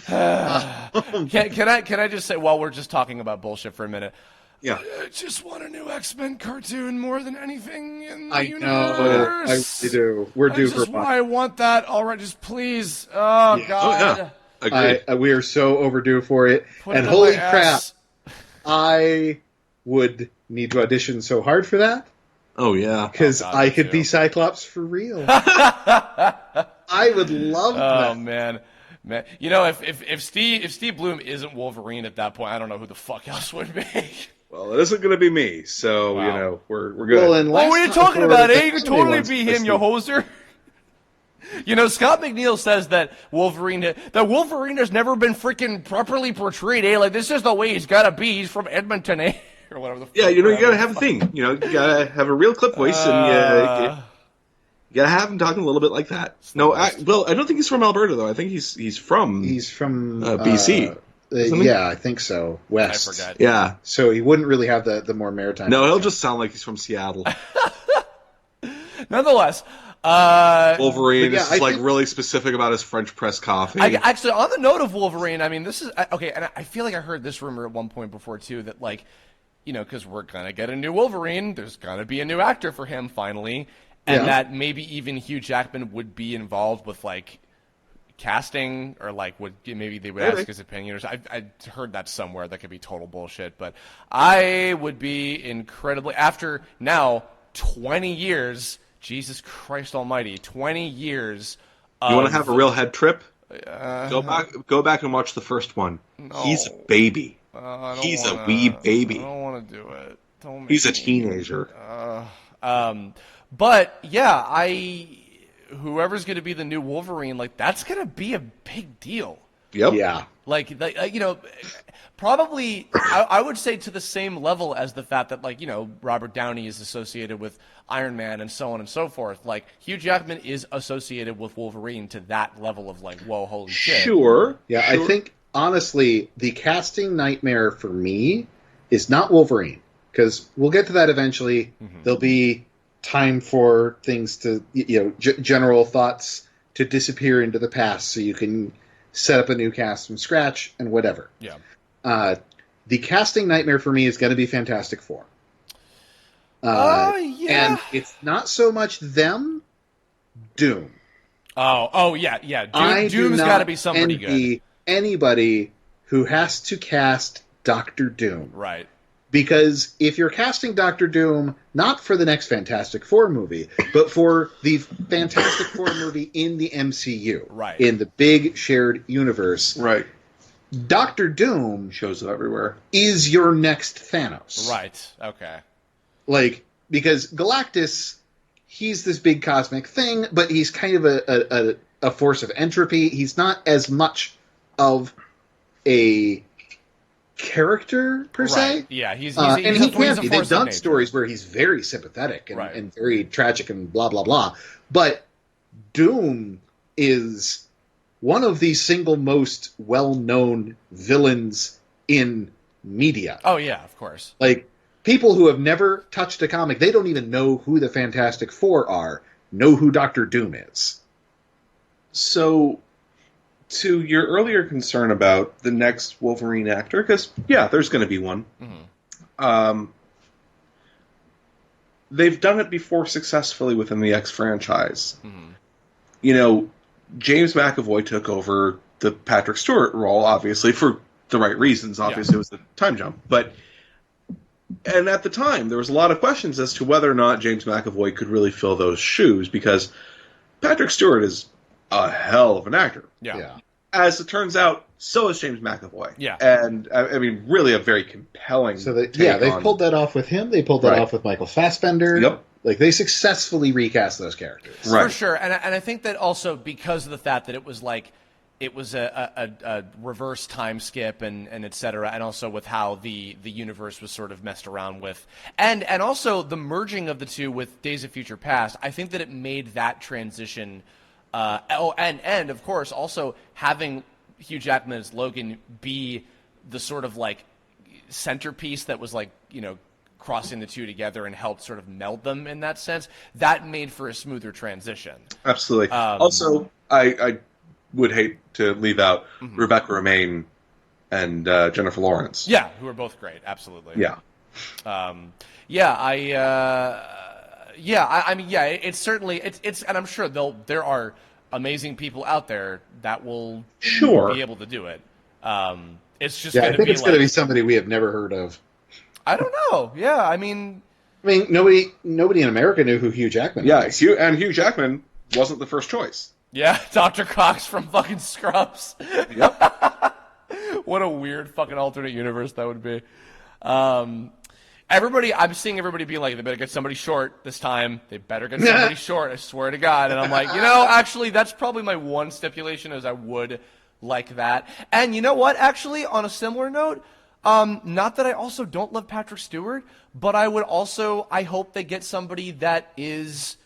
Can I just say, while we're just talking about bullshit for a minute, Yeah. I just want a new X-Men cartoon more than anything in the I know. I universe. really do. We're due That's for just one. why I want that already. Just please. Oh, Yeah. God. Oh, yeah. Agreed. We are so overdue for it. Put And it in holy my crap, ass. I would need to audition so hard for that Oh yeah. because God, I me could too. be Cyclops for real. I would love Oh that. man. You know, if Steve Bloom isn't Wolverine at that point, I don't know who the fuck else would be. Well, it isn't going to be me, so Wow. you know we're good. Well, and What last were you time talking for about, the eh? You could Disney totally ones, be I him, you see. hoser. You know, Scott McNeil says that Wolverine has never been freaking properly portrayed, eh? Like, this is the way he's got to be. He's from Edmonton, eh? Or whatever the fuck. Yeah, you know you got to have a thing. You know, you got to have a real clip voice, and you got to have him talking a little bit like that. No, I don't think he's from Alberta though. I think he's from He's from BC. Isn't he? Yeah, I think so. I West. forgot. Yeah. So he wouldn't really have the more maritime. No, he'll accent. just sound like he's from Seattle. Nonetheless, Wolverine but yeah, is I just like think- really specific about his French press coffee. actually, on the note of Wolverine, I mean, this is okay, and I feel like I heard this rumor at one point before too, that like, you know, because we're gonna get a new Wolverine, there's gonna be a new actor for him finally, and Yeah. that maybe even Hugh Jackman would be involved with like casting, or like would maybe they would Maybe. ask his opinion. Or I heard that somewhere. That could be total bullshit, but I would be incredibly, after now 20 years. Jesus Christ Almighty! 20 years. You want to have a real head trip? Go back and watch the first one. He's a baby. He's a wee baby. I don't want to do it. Don't make He's a me- teenager. But yeah, whoever's going to be the new Wolverine, like that's going to be a big deal. Yep. Yeah. Like you know, probably I would say to the same level as the fact that, like, you know, Robert Downey is associated with Iron Man and so on and so forth. Like Hugh Jackman is associated with Wolverine to that level of like, whoa, holy shit. Sure. Yeah, Sure. I think honestly, the casting nightmare for me is not Wolverine, because we'll get to that eventually. There'll be time for things to, you know, general thoughts to disappear into the past, so you can set up a new cast from scratch and whatever. Yeah. The casting nightmare for me is going to be Fantastic Four. Yeah. And it's not so much them, Doom. Oh yeah. I do Doom's not got to be somebody good. envy anybody who has to cast Doctor Doom. Right. Because if you're casting Doctor Doom, not for the next Fantastic Four movie, but for the Fantastic Four movie in the MCU, Right. in the big shared universe, Right. Doctor Doom Shows up everywhere. is your next Thanos. Right. Okay. Like, because Galactus, he's this big cosmic thing, but he's kind of a force of entropy. He's not as much of a character per se. Right. Yeah. He's And he he's a can be. force They've of done nature. stories where he's very sympathetic and, Right. and very tragic and blah, blah, blah. But Doom is one of the single most well-known villains in media. Oh yeah, of course. Like, people who have never touched a comic, they don't even know who the Fantastic Four are, know who Doctor Doom is. So, to your earlier concern about the next Wolverine actor, because yeah, there's going to be one. They've done it before successfully within the X franchise. You know, James McAvoy took over the Patrick Stewart role, obviously for the right reasons. Obviously, it was the time jump, and at the time there was a lot of questions as to whether or not James McAvoy could really fill those shoes, because Patrick Stewart is a hell of an actor. Yeah. As it turns out, so is James McAvoy. Yeah. And, I mean, really a very compelling So, they've take pulled that off with him. They pulled that Right. off with Michael Fassbender. Yep. Like, they successfully recast those characters. Right. For sure, and I think that also because of the fact that it was a reverse time skip and et cetera, and also with how the universe was sort of messed around with, and also the merging of the two with Days of Future Past, I think that it made that transition And of course, also having Hugh Jackman as Logan be the sort of like centerpiece that was like, crossing the two together and helped sort of meld them in that sense, that made for a smoother transition. Absolutely. Also, I would hate to leave out Rebecca Romijn and Jennifer Lawrence. Yeah, who are both great. Absolutely. Yeah. It's certainly it's, and I'm sure there are amazing people out there that will be able to do it. It's just I think it's going to be somebody we have never heard of. I don't know. Yeah, I mean, nobody in America knew who Hugh Jackman was. Yeah, Hugh Jackman wasn't the first choice. Yeah, Dr. Cox from fucking Scrubs. Yep. What a weird fucking alternate universe that would be. I'm seeing everybody be like, they better get somebody short this time. They better get somebody short, I swear to God. And I'm like, actually, that's probably my one stipulation is I would like that. And you know what? Actually, on a similar note, not that I also don't love Patrick Stewart, but I hope they get somebody that is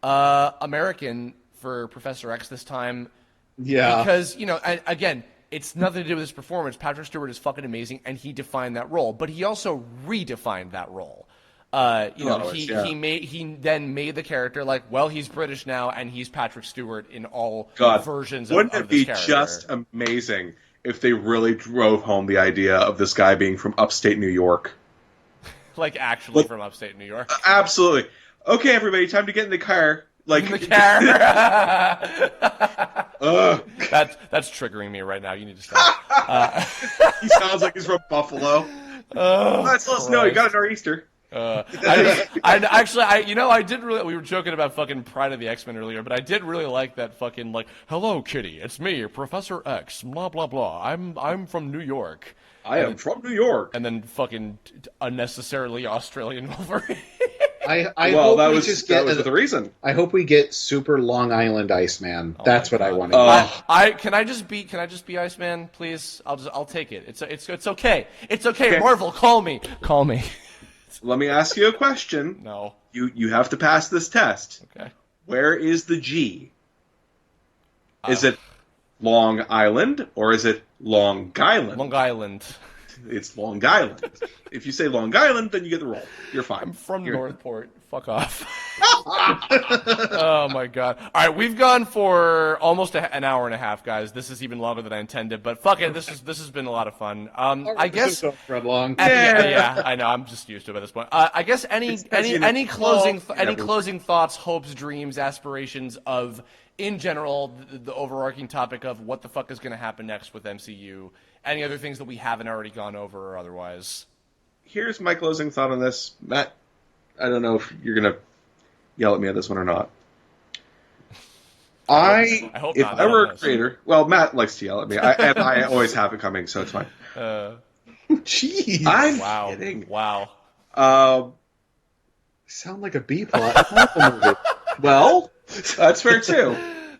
American for Professor X this time. Yeah. Because, again, it's nothing to do with his performance. Patrick Stewart is fucking amazing, and he defined that role. But he also redefined that role. He then made the character like, well, he's British now, and he's Patrick Stewart in all versions of this character. Wouldn't it be just amazing if they really drove home the idea of this guy being from upstate New York? Like, actually from upstate New York? Absolutely. Okay, everybody, time to get in the car. Like, in the car. That's triggering me right now. You need to stop. He sounds like he's from Buffalo. Let's let us know. You got a nor'easter. I did really. We were joking about fucking Pride of the X-Men earlier, but I did really like that fucking like, hello, Kitty, it's me, Professor X, blah blah blah. I'm from New York. I am from New York. And then fucking unnecessarily Australian Wolverine. I hope that we was just get the reason. I hope we get super Long Island Iceman. That's what I want to get. Can I just be Iceman, please? I'll take it. It's okay. It's okay. Marvel, call me. Let me ask you a question. No. You have to pass this test. Okay. Where is the G? Is it Long Island or is it Long Island? Long Island. It's Long Island. If you say Long Island, then you get the role. You're fine. I'm from Northport. Fuck off. Oh my god. All right, we've gone for almost an hour and a half, guys. This is even longer than I intended, but fuck it. This has been a lot of fun. I guess. Long. Yeah, I know. I'm just used to it at this point. I guess any closing thoughts, hopes, dreams, aspirations of, in general, the overarching topic of what the fuck is going to happen next with MCU. Any other things that we haven't already gone over or otherwise? Here's my closing thought on this. Matt, I don't know if you're going to yell at me at this one or not. I hope if not. I were a creator... Well, Matt likes to yell at me. I always have it coming, so it's fine. Jeez. I'm wow. kidding. Wow. Sound like a B-plot. Well, that's fair, too.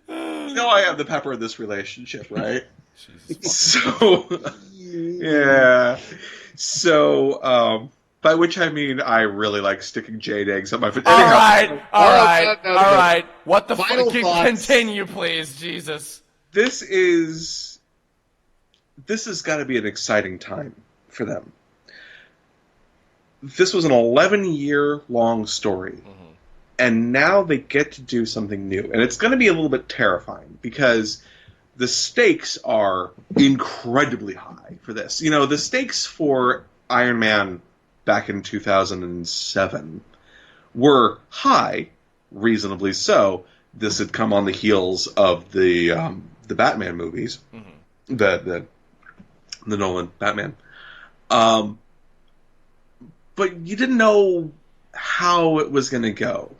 You know I have the pepper in this relationship, right? So, yeah. So, by which I mean I really like sticking jade eggs on my foot. All right. What the fuck? Thoughts. Continue, please. Jesus. This has got to be an exciting time for them. This was an 11-year-long story. And now they get to do something new. And it's going to be a little bit terrifying because the stakes are incredibly high for this. You know, the stakes for Iron Man back in 2007 were high, reasonably so. This had come on the heels of the Batman movies, the Nolan Batman. But you didn't know how it was going to go.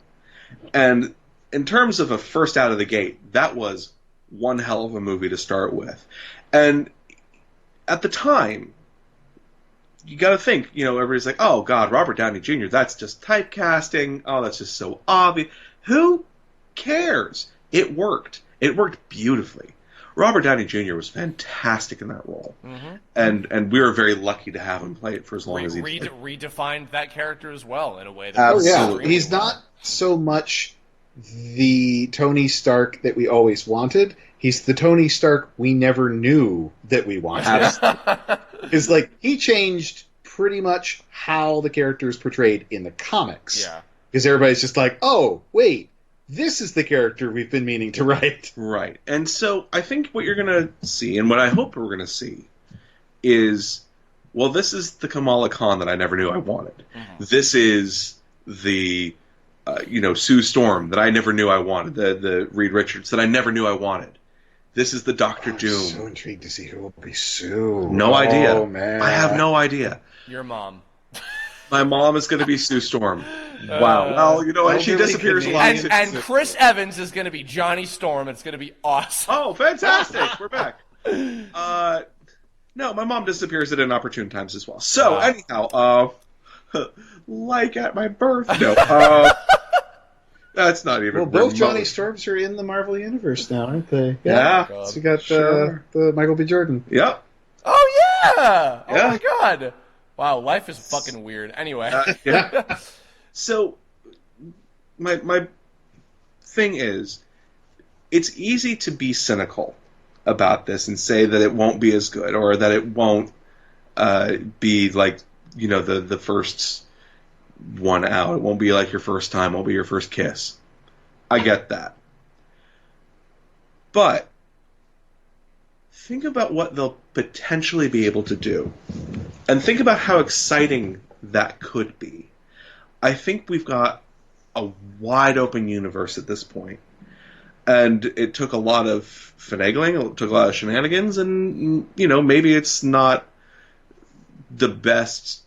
And in terms of a first out of the gate, that was one hell of a movie to start with. And at the time, you got to think, everybody's like, oh, God, Robert Downey Jr., that's just typecasting. Oh, that's just so obvious. Who cares? It worked. It worked beautifully. Robert Downey Jr. was fantastic in that role. And we were very lucky to have him play it for as long as he did. Redefined that character as well in a way that yeah. He's not so much the Tony Stark that we always wanted. He's the Tony Stark we never knew that we wanted. Because, like, he changed pretty much how the character is portrayed in the comics. Yeah. Because everybody's just like, oh, wait, this is the character we've been meaning to write. Right. And so I think what you're going to see, and what I hope we're going to see, is, well, this is the Kamala Khan that I never knew I wanted. Mm-hmm. This is the, Sue Storm that I never knew I wanted, the Reed Richards that I never knew I wanted. This is the Doctor Doom. I'm so intrigued to see who will be Sue. No idea. Oh, man. I have no idea. Your mom. My mom is going to be Sue Storm. Wow. Well, she disappears a lot. And Chris Evans is going to be Johnny Storm. It's going to be awesome. Oh, fantastic. We're back. No, my mom disappears at inopportune times as well. So, anyhow, like at my birth. No, that's not even. Well, both Johnny Storms are in the Marvel Universe now, aren't they? Yeah. So you got the Michael B. Jordan. Yep. Oh, yeah. Oh, Yeah. my God. Wow, life is fucking weird. Anyway. Yeah. So, my thing is, it's easy to be cynical about this and say that it won't be as good, or that it won't be like, the first one out. It won't be like your first time. It won't be your first kiss. I get that. But think about what they'll potentially be able to do. And think about how exciting that could be. I think we've got a wide open universe at this point. And it took a lot of finagling, it took a lot of shenanigans, and, maybe it's not the best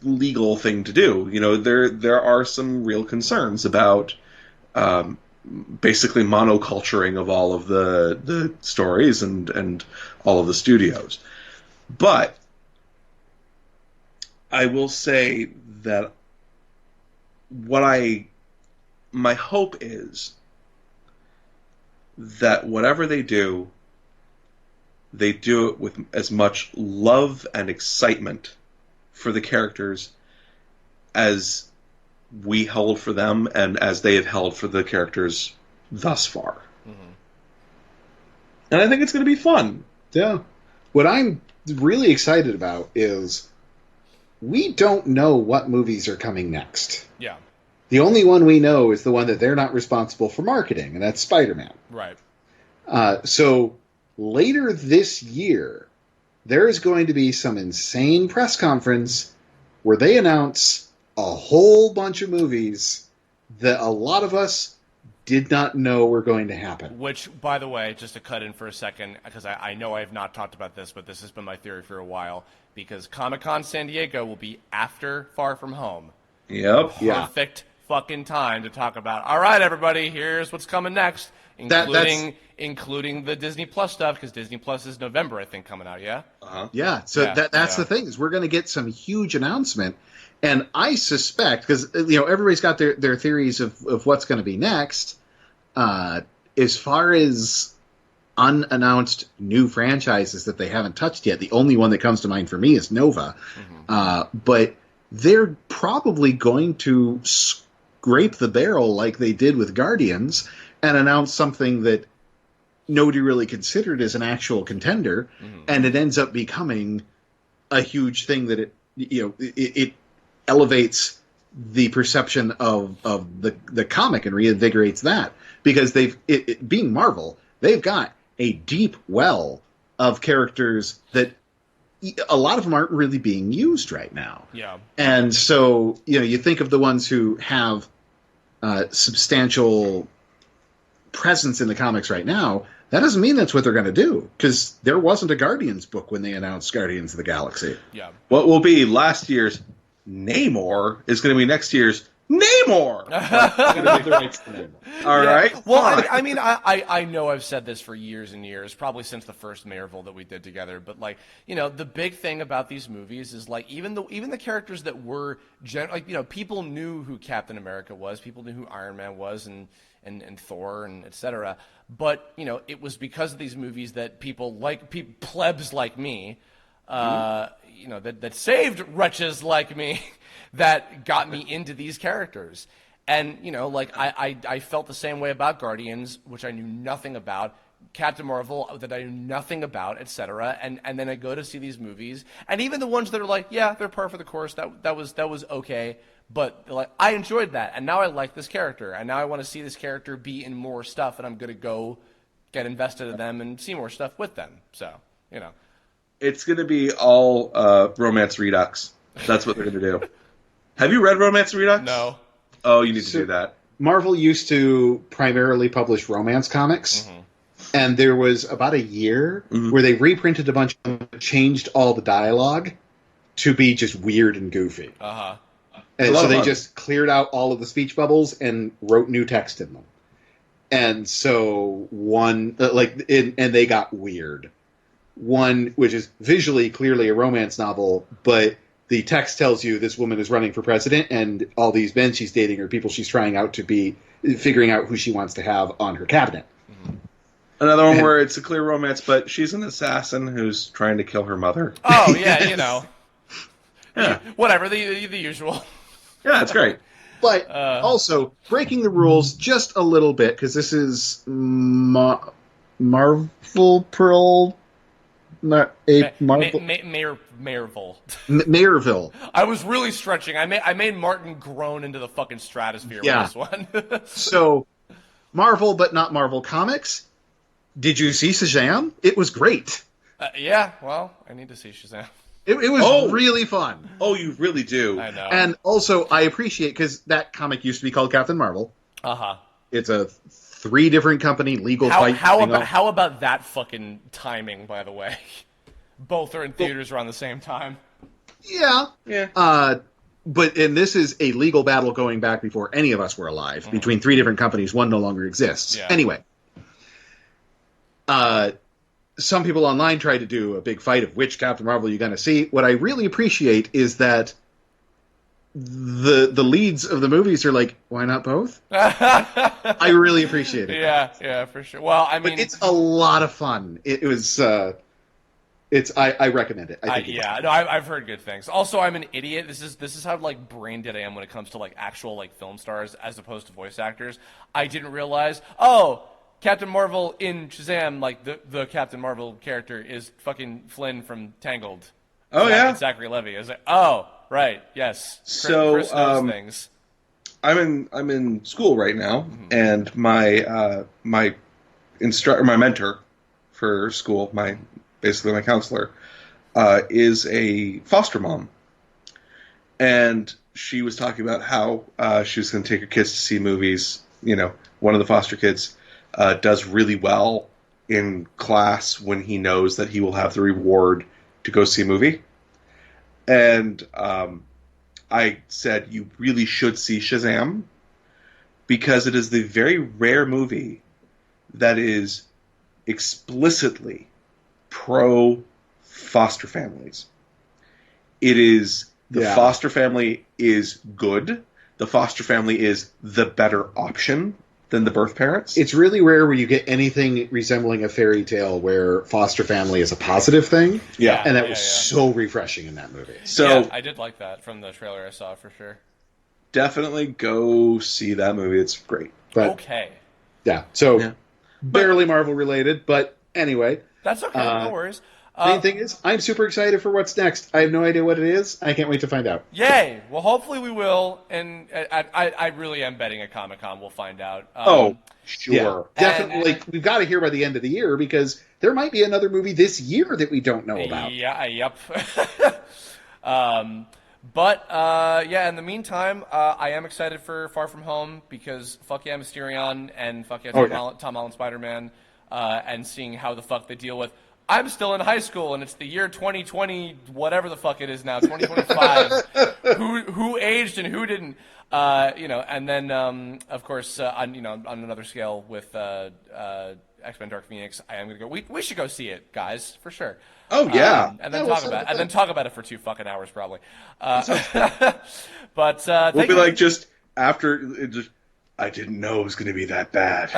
legal thing to do. There are some real concerns about basically monoculturing of all of the stories and all of the studios. But I will say that my hope is that whatever they do it with as much love and excitement for the characters as we hold for them and as they have held for the characters thus far. Mm-hmm. And I think it's going to be fun. Yeah. What I'm really excited about is we don't know what movies are coming next. Yeah. The only one we know is the one that they're not responsible for marketing, and that's Spider-Man. Right. So later this year, there is going to be some insane press conference where they announce a whole bunch of movies that a lot of us did not know were going to happen. Which, by the way, just to cut in for a second, because I know I have not talked about this, but this has been my theory for a while, because Comic-Con San Diego will be after Far From Home. Yep. Perfect fucking time to talk about, all right, everybody, here's what's coming next, including the Disney Plus stuff, because Disney Plus is November, I think, coming out, yeah? Uh-huh. Yeah, so that's the thing, is we're going to get some huge announcement, and I suspect, because everybody's got their theories of what's going to be next, as far as unannounced new franchises that they haven't touched yet, the only one that comes to mind for me is Nova, but they're probably going to scrape the barrel like they did with Guardians and announce something that nobody really considered as an actual contender, and it ends up becoming a huge thing that it elevates the perception of the comic and reinvigorates that, because being Marvel, they've got a deep well of characters that a lot of them aren't really being used right now. Yeah. And so, you think of the ones who have substantial presence in the comics right now. That doesn't mean that's what they're going to do, because there wasn't a Guardians book when they announced Guardians of the Galaxy. Yeah. What will be last year's Namor is going to be next year's Namor. All right. Well, I mean, I know I've said this for years and years, probably since the first Marvel that we did together. But the big thing about these movies is even the characters that were people knew who Captain America was, people knew who Iron Man was, and Thor and etc. But it was because of these movies that plebs like me, that saved wretches like me, that got me into these characters. And, you know, like, I felt the same way about Guardians, which I knew nothing about, Captain Marvel, that I knew nothing about, etc. And then I go to see these movies, and even the ones that are like, yeah, they're par for the course, that was okay, but, like, I enjoyed that, and now I like this character, and now I want to see this character be in more stuff, and I'm going to go get invested in them and see more stuff with them. So, you know. It's going to be all Romance Redux. That's what they're going to do. Have you read Romance Redux? No. Oh, you need to do that. Marvel used to primarily publish romance comics, and there was about a year where they reprinted a bunch of them, changed all the dialogue to be just weird and goofy. Uh-huh. And so they just cleared out all of the speech bubbles and wrote new text in them. And so and they got weird. One, which is visually clearly a romance novel, but the text tells you this woman is running for president, and all these men she's dating are people she's trying out to be, figuring out who she wants to have on her cabinet. Another one where it's a clear romance, but she's an assassin who's trying to kill her mother. Oh, yeah, you know. Yeah. Whatever, the usual. Yeah, it's great. But also, breaking the rules just a little bit, because this is Marvel Pearl... Not a Marvel... Mayorville. Mayorville. I was really stretching. I made Martin groan into the fucking stratosphere with this one. So, Marvel, but not Marvel Comics. Did you see Shazam? It was great. Yeah, well, I need to see Shazam. It was really fun. Oh, you really do. I know. And also, I appreciate, because that comic used to be called Captain Marvel. Uh-huh. It's a 3 different company legal fight. How about that fucking timing, by the way? Both are in theaters around the same time. Yeah. Yeah. And this is a legal battle going back before any of us were alive, between 3 different companies. One no longer exists. Yeah. Anyway. Some people online tried to do a big fight of which Captain Marvel you're going to see. What I really appreciate is that the leads of the movies are like, why not both? I really appreciate it. Yeah, for sure. Well, I mean, but it's a lot of fun. It was. I recommend it. I've heard good things. Also, I'm an idiot. This is how like brain dead I am when it comes to like actual like film stars as opposed to voice actors. I didn't realize. Oh, Captain Marvel in Shazam, like the Captain Marvel character is fucking Flynn from Tangled. Zachary Levi. I was like, oh, right, yes. So Chris knows things. I'm in school right now, and my my mentor for school, basically my counselor, is a foster mom, and she was talking about how she was going to take her kids to see movies. You know, one of the foster kids does really well in class when he knows that he will have the reward to go see a movie. And I said, you really should see Shazam, because it is the very rare movie that is explicitly pro-foster families. It is, the foster family is good. The foster family is the better option than the birth parents. It's really rare where you get anything resembling a fairy tale where foster family is a positive thing. Yeah. And that was so refreshing in that movie. So I did like that from the trailer I saw, for sure. Definitely go see that movie. It's great. But, okay. Yeah. So barely Marvel related, but anyway. That's okay. No worries. Main thing is, I'm super excited for what's next. I have no idea what it is. I can't wait to find out. Yay! Well, hopefully we will, and I really am betting at Comic-Con we'll find out. Sure. Yeah, definitely. We've got to hear by the end of the year, because there might be another movie this year that we don't know about. Yeah, yep. In the meantime, I am excited for Far From Home, because fuck yeah, Mysterion, and fuck yeah, Tom Holland Spider-Man, and seeing how the fuck they deal with... I'm still in high school, and it's the year 2020, whatever the fuck it is now, 2025. who aged and who didn't? And then of course on another scale with X-Men: Dark Phoenix, I am gonna go. We should go see it, guys, for sure. Oh yeah, and then talk about it for 2 fucking hours probably. But we'll be like, just after it just. I didn't know it was going to be that bad.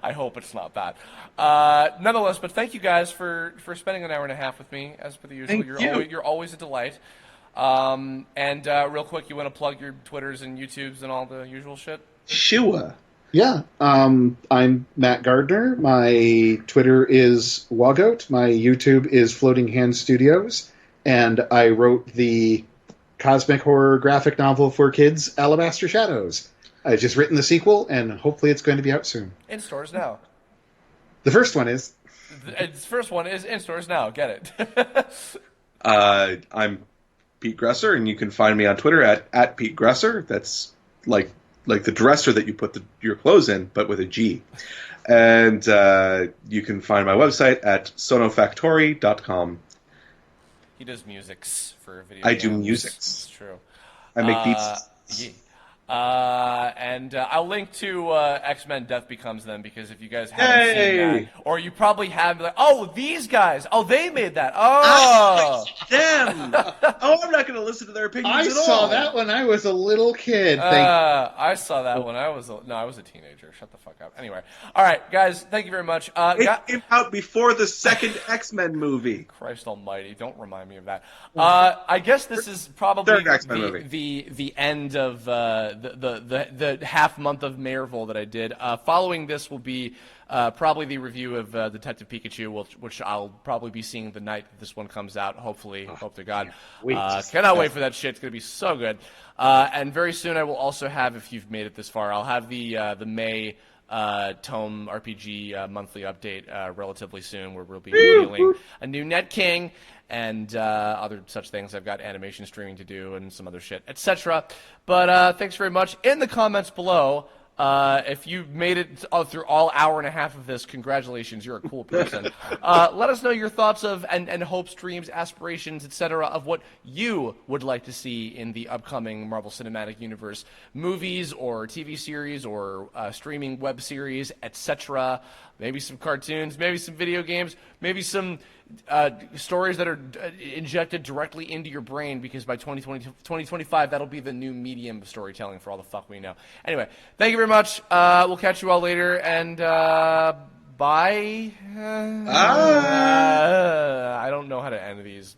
I hope it's not bad. Nonetheless, but thank you guys for spending an hour and a half with me, as per the usual. You're always a delight. And real quick, you want to plug your Twitters and YouTubes and all the usual shit? Shua. Yeah, I'm Matt Gardner. My Twitter is Wogoat. My YouTube is Floating Hand Studios. And I wrote the cosmic horror graphic novel for kids, Alabaster Shadows. I've just written the sequel, and hopefully it's going to be out soon. In stores now. The first one is. The first one is in stores now. Get it. I'm Pete Gresser, and you can find me on Twitter at Pete Gresser. That's like the dresser that you put your clothes in, but with a G. And you can find my website at sonofactory.com. He does musics for video I games. do musics. It's true. I make beats. Yeah. And I'll link to X-Men Death Becomes Them, because if you guys haven't seen that, or you probably have, like, oh, these guys, oh, they made that, oh. Them. Oh, I'm not going to listen to their opinions I at all. saw that when I was a little kid. I saw that when I was a teenager. Shut the fuck up. Anyway, all right, guys, thank you very much. It came out before the second X-Men movie. Christ Almighty! Don't remind me of that. I guess this is probably the end of the half month of Marvel that I did. Following this will be probably the review of Detective Pikachu, which I'll probably be seeing the night that this one comes out. Hopefully, hope to God. Cannot wait for that shit. It's gonna be so good. And very soon I will also have, if you've made it this far, I'll have the May Tome RPG monthly update relatively soon, where we'll be revealing a new Net King and other such things. I've got animation streaming to do and some other shit, etc. But thanks very much. In the comments below, if you made it through all hour and a half of this, congratulations, you're a cool person. Let us know your thoughts of and hopes, dreams, aspirations, etc. of what you would like to see in the upcoming Marvel Cinematic Universe movies or TV series or streaming web series, etc. Maybe some cartoons, maybe some video games, maybe some stories that are injected directly into your brain, because by 2025, that'll be the new medium of storytelling for all the fuck we know. Anyway, thank you very much. We'll catch you all later, and bye. I don't know how to end these.